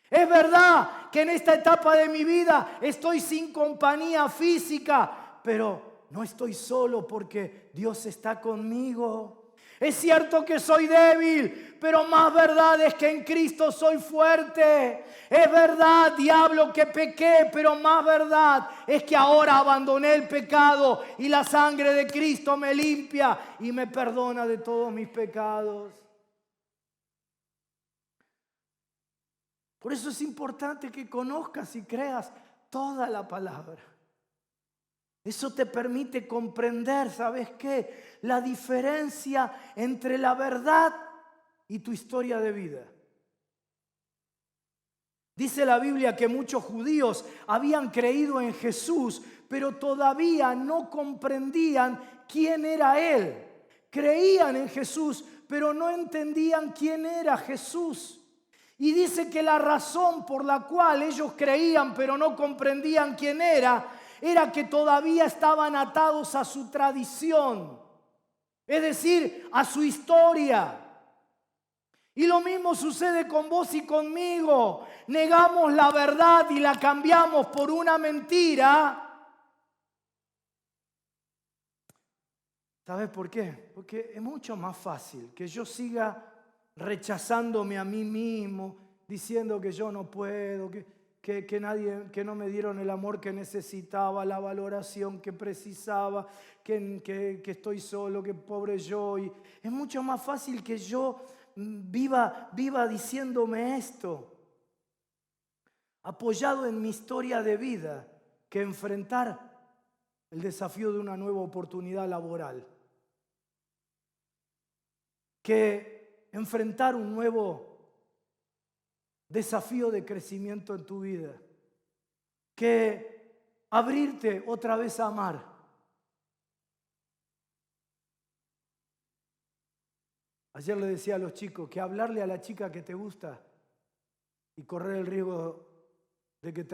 Es verdad que en esta etapa de mi vida estoy sin compañía física, pero no estoy solo porque Dios está conmigo. Es cierto que soy débil, pero más verdad es que en Cristo soy fuerte. Es verdad, diablo, que pequé, pero más verdad es que ahora abandoné el pecado y la sangre de Cristo me limpia y me perdona de todos mis pecados. Por eso es importante que conozcas y creas toda la palabra. Eso te permite comprender, ¿sabes qué? La diferencia entre la verdad y tu historia de vida. Dice la Biblia que muchos judíos habían creído en Jesús, pero todavía no comprendían quién era Él. Creían en Jesús, pero no entendían quién era Jesús. Y dice que la razón por la cual ellos creían, pero no comprendían quién era que todavía estaban atados a su tradición, es decir, a su historia. Y lo mismo sucede con vos y conmigo. Negamos la verdad y la cambiamos por una mentira. ¿Sabes por qué? Porque es mucho más fácil que yo siga rechazándome a mí mismo, diciendo que yo no puedo, que no me dieron el amor que necesitaba, la valoración que precisaba, que estoy solo, que pobre yo. Y es mucho más fácil que yo viva diciéndome esto, apoyado en mi historia de vida, que enfrentar el desafío de una nueva oportunidad laboral, que enfrentar un nuevo desafío de crecimiento en tu vida, que abrirte otra vez a amar. Ayer le decía a los chicos que hablarle a la chica que te gusta y correr el riesgo de que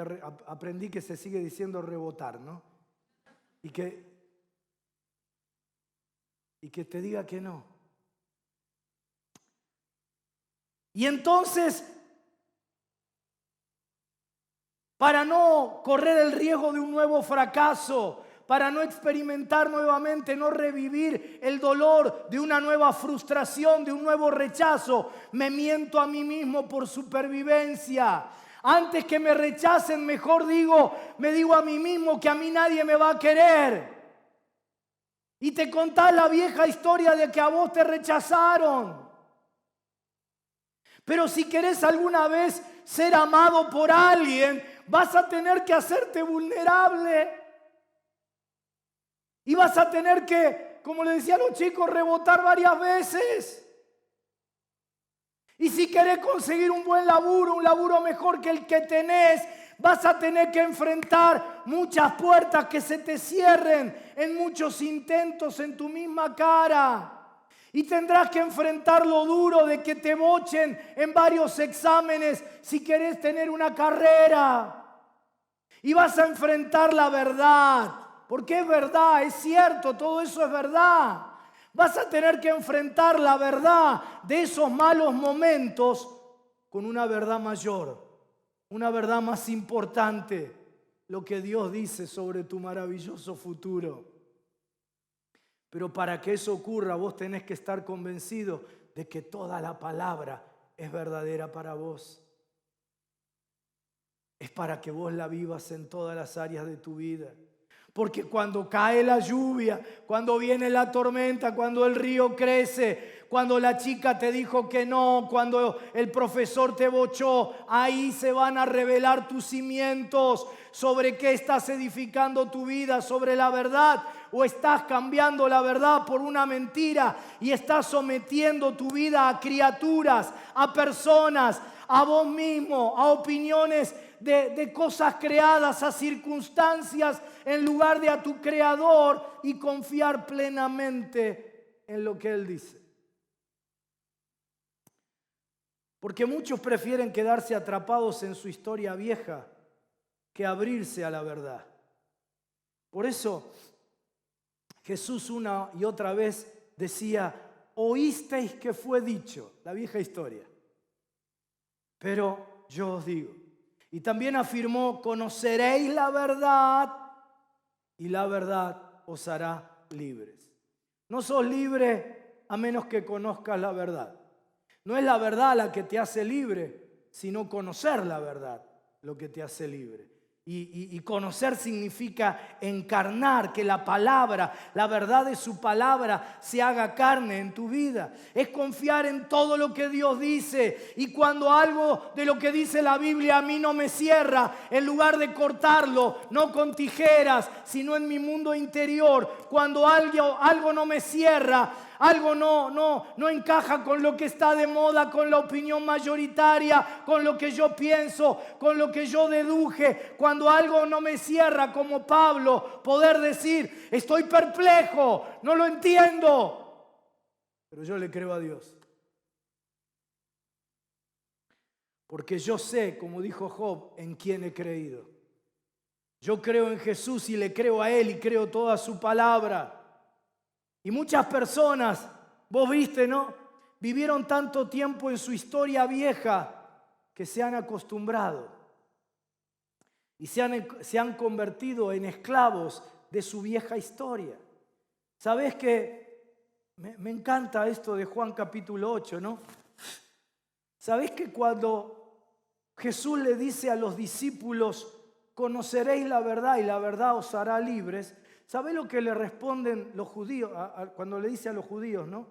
aprendí que se sigue diciendo rebotar, ¿no? Y que te diga que no. Y entonces, para no correr el riesgo de un nuevo fracaso, para no experimentar nuevamente, no revivir el dolor de una nueva frustración, de un nuevo rechazo, me miento a mí mismo por supervivencia. Antes que me rechacen, mejor me digo a mí mismo que a mí nadie me va a querer. Y te contás la vieja historia de que a vos te rechazaron. Pero si querés alguna vez ser amado por alguien, vas a tener que hacerte vulnerable. Y vas a tener que, como le decía a los chicos, rebotar varias veces. Y si querés conseguir un buen laburo, un laburo mejor que el que tenés, vas a tener que enfrentar muchas puertas que se te cierren en muchos intentos en tu misma cara. Y tendrás que enfrentar lo duro de que te bochen en varios exámenes si querés tener una carrera. Y vas a enfrentar la verdad, porque es verdad, es cierto, todo eso es verdad. Vas a tener que enfrentar la verdad de esos malos momentos con una verdad mayor, una verdad más importante, lo que Dios dice sobre tu maravilloso futuro. Pero para que eso ocurra, vos tenés que estar convencido de que toda la palabra es verdadera para vos. Es para que vos la vivas en todas las áreas de tu vida. Porque cuando cae la lluvia, cuando viene la tormenta, cuando el río crece, cuando la chica te dijo que no, cuando el profesor te bochó. Ahí se van a revelar tus cimientos. ¿Sobre qué estás edificando tu vida? ¿Sobre la verdad? ¿O estás cambiando la verdad por una mentira y estás sometiendo tu vida a criaturas, a personas, a vos mismo, a opiniones de cosas creadas, a circunstancias, en lugar de a tu Creador y confiar plenamente en lo que Él dice? Porque muchos prefieren quedarse atrapados en su historia vieja que abrirse a la verdad. Por eso Jesús una y otra vez decía: oísteis que fue dicho, la vieja historia, pero yo os digo. Y también afirmó: conoceréis la verdad y la verdad os hará libres. No sos libre a menos que conozcas la verdad. No es la verdad la que te hace libre, sino conocer la verdad lo que te hace libre. Y conocer significa encarnar, que la palabra, la verdad de su palabra se haga carne en tu vida. Es confiar en todo lo que Dios dice. Y cuando algo de lo que dice la Biblia a mí no me cierra, en lugar de cortarlo, no con tijeras, sino en mi mundo interior, cuando algo no me cierra, algo no encaja con lo que está de moda, con la opinión mayoritaria, con lo que yo pienso, con lo que yo deduje. Cuando algo no me cierra, como Pablo, poder decir: estoy perplejo, no lo entiendo, pero yo le creo a Dios. Porque yo sé, como dijo Job, en quién he creído. Yo creo en Jesús y le creo a Él y creo toda su palabra. Y muchas personas, vos viste, ¿no?, vivieron tanto tiempo en su historia vieja que se han acostumbrado y se han convertido en esclavos de su vieja historia. ¿Sabés que me encanta esto de Juan capítulo 8, ¿no? ¿Sabés que cuando Jesús le dice a los discípulos: conoceréis la verdad y la verdad os hará libres? ¿Sabés lo que le responden los judíos cuando le dice a los judíos, ¿no?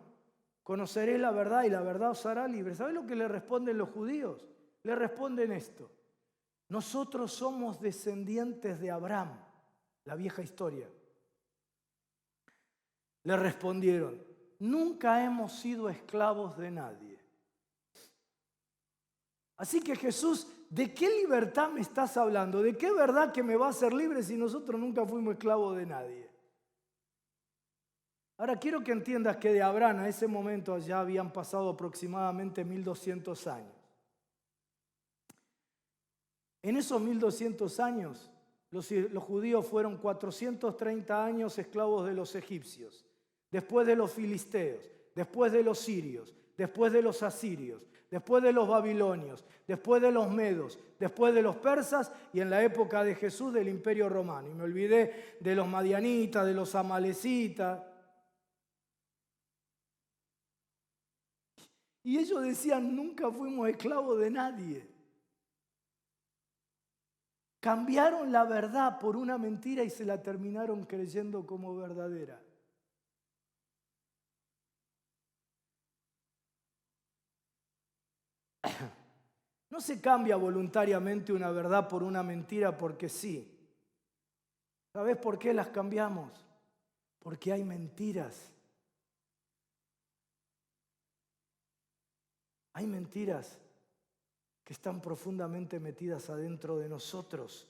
Conoceréis la verdad y la verdad os hará libres. ¿Sabés lo que le responden los judíos? Le responden esto: nosotros somos descendientes de Abraham, la vieja historia. Le respondieron: nunca hemos sido esclavos de nadie. Así que Jesús, ¿de qué libertad me estás hablando? ¿De qué verdad que me va a hacer libre si nosotros nunca fuimos esclavos de nadie? Ahora quiero que entiendas que de Abraham a ese momento ya habían pasado aproximadamente 1200 años. En esos 1200 años los judíos fueron 430 años esclavos de los egipcios, después de los filisteos, después de los sirios, después de los asirios, después de los babilonios, después de los medos, después de los persas y en la época de Jesús del Imperio Romano. Y me olvidé de los madianitas, de los amalecitas. Y ellos decían: nunca fuimos esclavos de nadie. Cambiaron la verdad por una mentira y se la terminaron creyendo como verdadera. No se cambia voluntariamente una verdad por una mentira porque sí. ¿Sabes por qué las cambiamos? Porque hay mentiras. Hay mentiras que están profundamente metidas adentro de nosotros.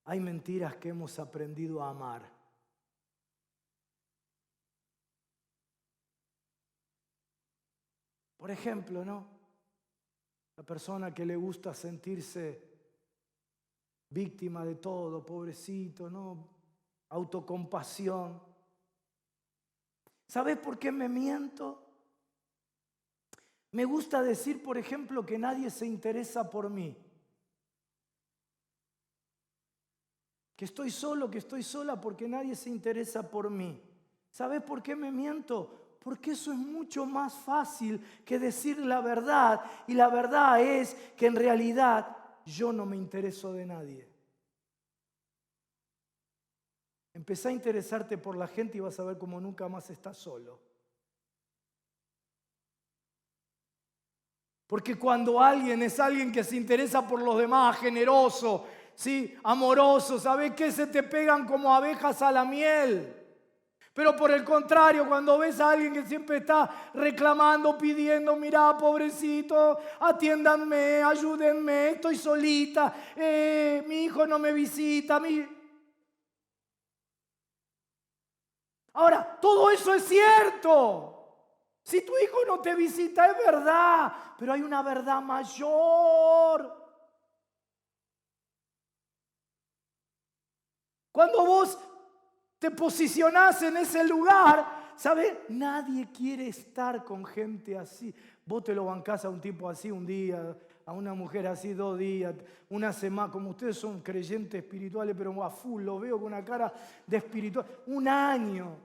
Hay mentiras que hemos aprendido a amar. Por ejemplo, ¿no?, la persona que le gusta sentirse víctima de todo, pobrecito, ¿no?, autocompasión. ¿Sabes por qué me miento? Me gusta decir, por ejemplo, que nadie se interesa por mí. Que estoy solo, que estoy sola porque nadie se interesa por mí. ¿Sabes por qué me miento? Porque eso es mucho más fácil que decir la verdad. Y la verdad es que en realidad yo no me intereso de nadie. Empezá a interesarte por la gente y vas a ver cómo nunca más estás solo. Porque cuando alguien es alguien que se interesa por los demás, generoso, ¿sí? Amoroso, ¿sabes qué? Se te pegan como abejas a la miel. Pero por el contrario, cuando ves a alguien que siempre está reclamando, pidiendo, mirá, pobrecito, atiéndanme, ayúdenme, estoy solita, mi hijo no me visita, Ahora, todo eso es cierto. Si tu hijo no te visita, es verdad, pero hay una verdad mayor. Cuando vos te posicionás en ese lugar, ¿sabes? Nadie quiere estar con gente así. Vos te lo bancás a un tipo así un día, a una mujer así 2 días, una semana. Como ustedes son creyentes espirituales, pero a full, lo veo con una cara de espiritual. Un año.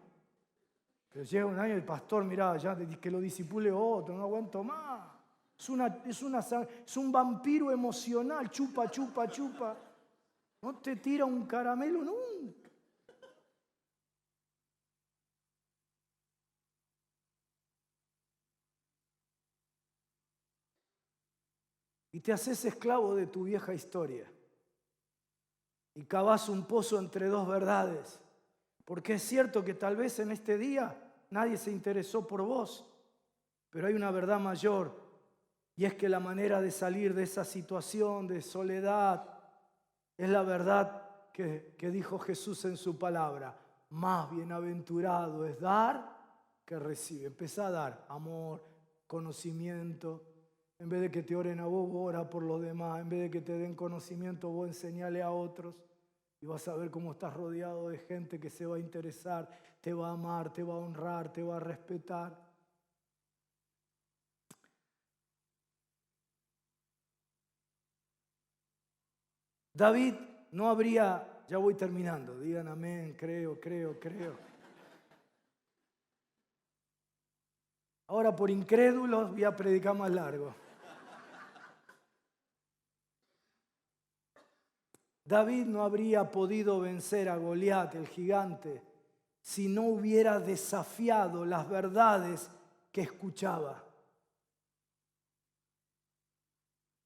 Pero llega un año el pastor, mirá, ya que lo disipule otro, no aguanto más. Es un vampiro emocional, chupa, chupa, chupa. No te tira un caramelo nunca. Y te haces esclavo de tu vieja historia. Y cavas un pozo entre 2 verdades. Porque es cierto que tal vez en este día nadie se interesó por vos. Pero hay una verdad mayor. Y es que la manera de salir de esa situación de soledad es la verdad que dijo Jesús en su palabra. Más bienaventurado es dar que recibir. Empezá a dar amor, conocimiento. En vez de que te oren a vos, vos ora por los demás. En vez de que te den conocimiento, vos enseñale a otros. Y vas a ver cómo estás rodeado de gente que se va a interesar, te va a amar, te va a honrar, te va a respetar. David no habría, ya voy terminando, digan amén, creo. Ahora por incrédulos voy a predicar más largo. David no habría podido vencer a Goliat, el gigante, si no hubiera desafiado las verdades que escuchaba.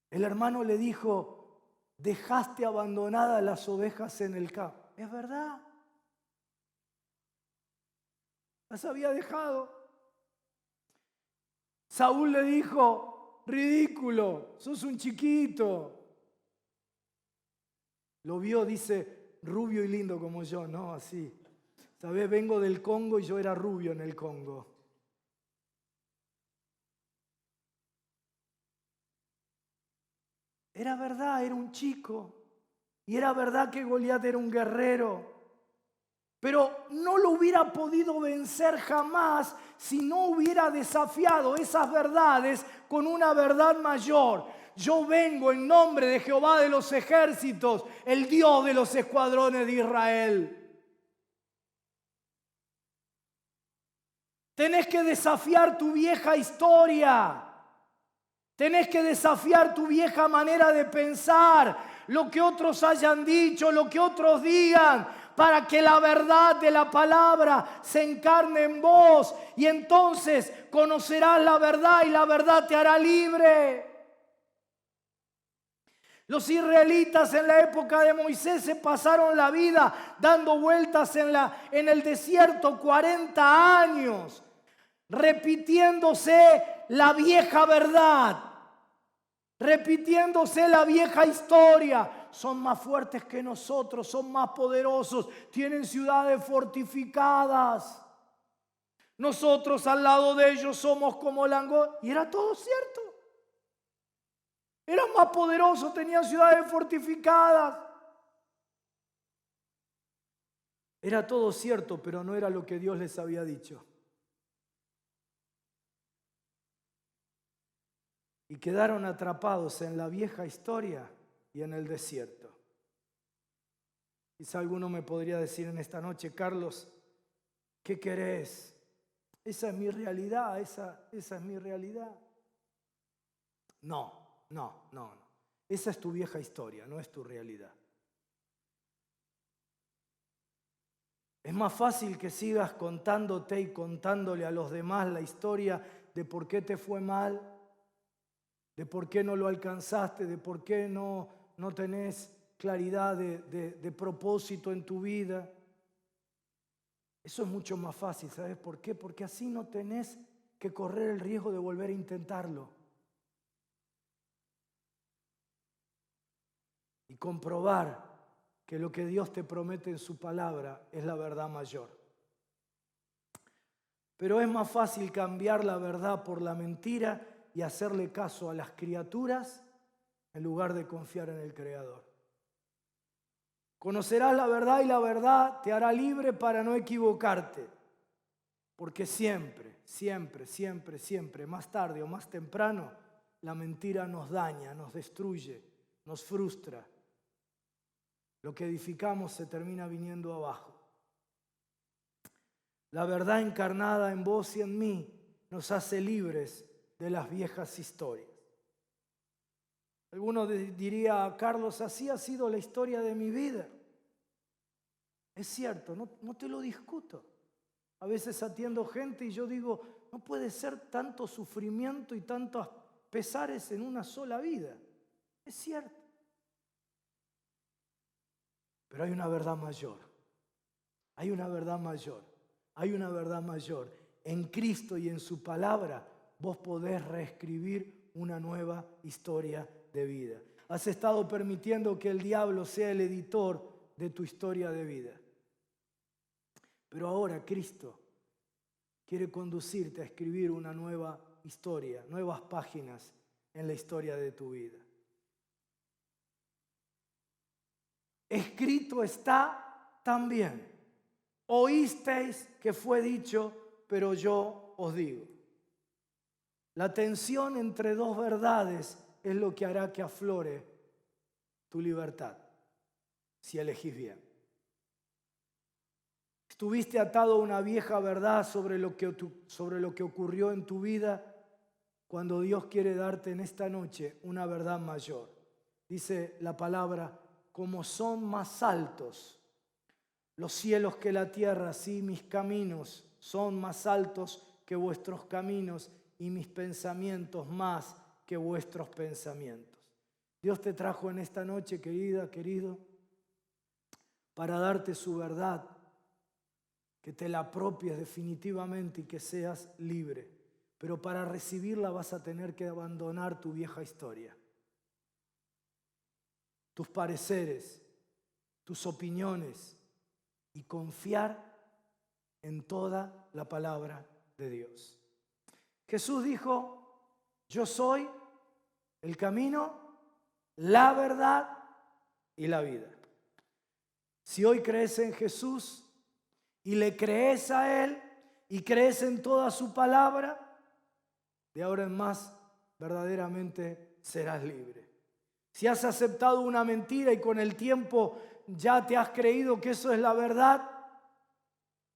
El hermano le dijo, dejaste abandonadas las ovejas en el campo. ¿Es verdad? Las había dejado. Saúl le dijo, ridículo, sos un chiquito. Lo vio, dice, rubio y lindo como yo, ¿no? Así. ¿Sabés? Vengo del Congo y yo era rubio en el Congo. Era verdad, era un chico. Y era verdad que Goliat era un guerrero. Pero no lo hubiera podido vencer jamás si no hubiera desafiado esas verdades con una verdad mayor. Yo vengo en nombre de Jehová de los ejércitos, el Dios de los escuadrones de Israel. Tenés que desafiar tu vieja historia. Tenés que desafiar tu vieja manera de pensar, lo que otros hayan dicho, lo que otros digan, para que la verdad de la palabra se encarne en vos y entonces conocerás la verdad y la verdad te hará libre. Los israelitas en la época de Moisés se pasaron la vida dando vueltas en el desierto 40 años, repitiéndose la vieja verdad, repitiéndose la vieja historia. Son más fuertes que nosotros, son más poderosos, tienen ciudades fortificadas. Nosotros al lado de ellos somos como langostas. Y era todo cierto. Eran más poderosos, tenían ciudades fortificadas. Era todo cierto, pero no era lo que Dios les había dicho. Y quedaron atrapados en la vieja historia y en el desierto. Quizá alguno me podría decir en esta noche, Carlos, ¿qué querés? Esa es mi realidad, esa es mi realidad. No. Esa es tu vieja historia, no es tu realidad. Es más fácil que sigas contándote y contándole a los demás la historia de por qué te fue mal de por qué no lo alcanzaste, de por qué no tenés claridad de propósito en tu vida. Eso es mucho más fácil, ¿sabes por qué? Porque así no tenés que correr el riesgo de volver a intentarlo. Y comprobar que lo que Dios te promete en su palabra es la verdad mayor. Pero es más fácil cambiar la verdad por la mentira y hacerle caso a las criaturas en lugar de confiar en el Creador. Conocerás la verdad y la verdad te hará libre para no equivocarte. Porque siempre, siempre, siempre, siempre, más tarde o más temprano, la mentira nos daña, nos destruye, nos frustra. Lo que edificamos se termina viniendo abajo. La verdad encarnada en vos y en mí nos hace libres de las viejas historias. Alguno diría, Carlos, así ha sido la historia de mi vida. Es cierto, no te lo discuto. A veces atiendo gente y yo digo, no puede ser tanto sufrimiento y tantos pesares en una sola vida. Es cierto. Pero hay una verdad mayor. Hay una verdad mayor. Hay una verdad mayor. En Cristo y en su palabra vos podés reescribir una nueva historia de vida. Has estado permitiendo que el diablo sea el editor de tu historia de vida. Pero ahora Cristo quiere conducirte a escribir una nueva historia, nuevas páginas en la historia de tu vida. Escrito está también. Oísteis que fue dicho, pero yo os digo. La tensión entre dos verdades es lo que hará que aflore tu libertad, si elegís bien. Estuviste atado a una vieja verdad sobre lo que ocurrió en tu vida, cuando Dios quiere darte en esta noche una verdad mayor. Dice la palabra, como son más altos los cielos que la tierra, así mis caminos son más altos que vuestros caminos y mis pensamientos más que vuestros pensamientos. Dios te trajo en esta noche, querida, querido, para darte su verdad, que te la apropies definitivamente y que seas libre. Pero para recibirla vas a tener que abandonar tu vieja historia, tus pareceres, tus opiniones y confiar en toda la palabra de Dios. Jesús dijo, yo soy el camino, la verdad y la vida. Si hoy crees en Jesús y le crees a Él y crees en toda su palabra, de ahora en más verdaderamente serás libre. Si has aceptado una mentira y con el tiempo ya te has creído que eso es la verdad,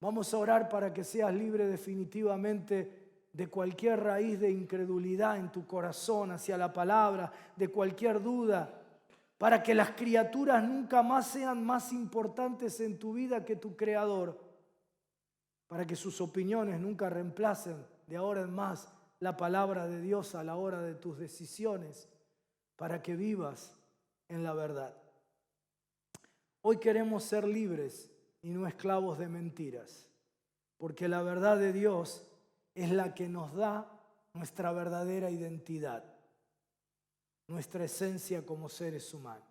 vamos a orar para que seas libre definitivamente de cualquier raíz de incredulidad en tu corazón hacia la palabra, de cualquier duda, para que las criaturas nunca más sean más importantes en tu vida que tu Creador, para que sus opiniones nunca reemplacen de ahora en más la palabra de Dios a la hora de tus decisiones, para que vivas en la verdad. Hoy queremos ser libres y no esclavos de mentiras, porque la verdad de Dios es la que nos da nuestra verdadera identidad, nuestra esencia como seres humanos.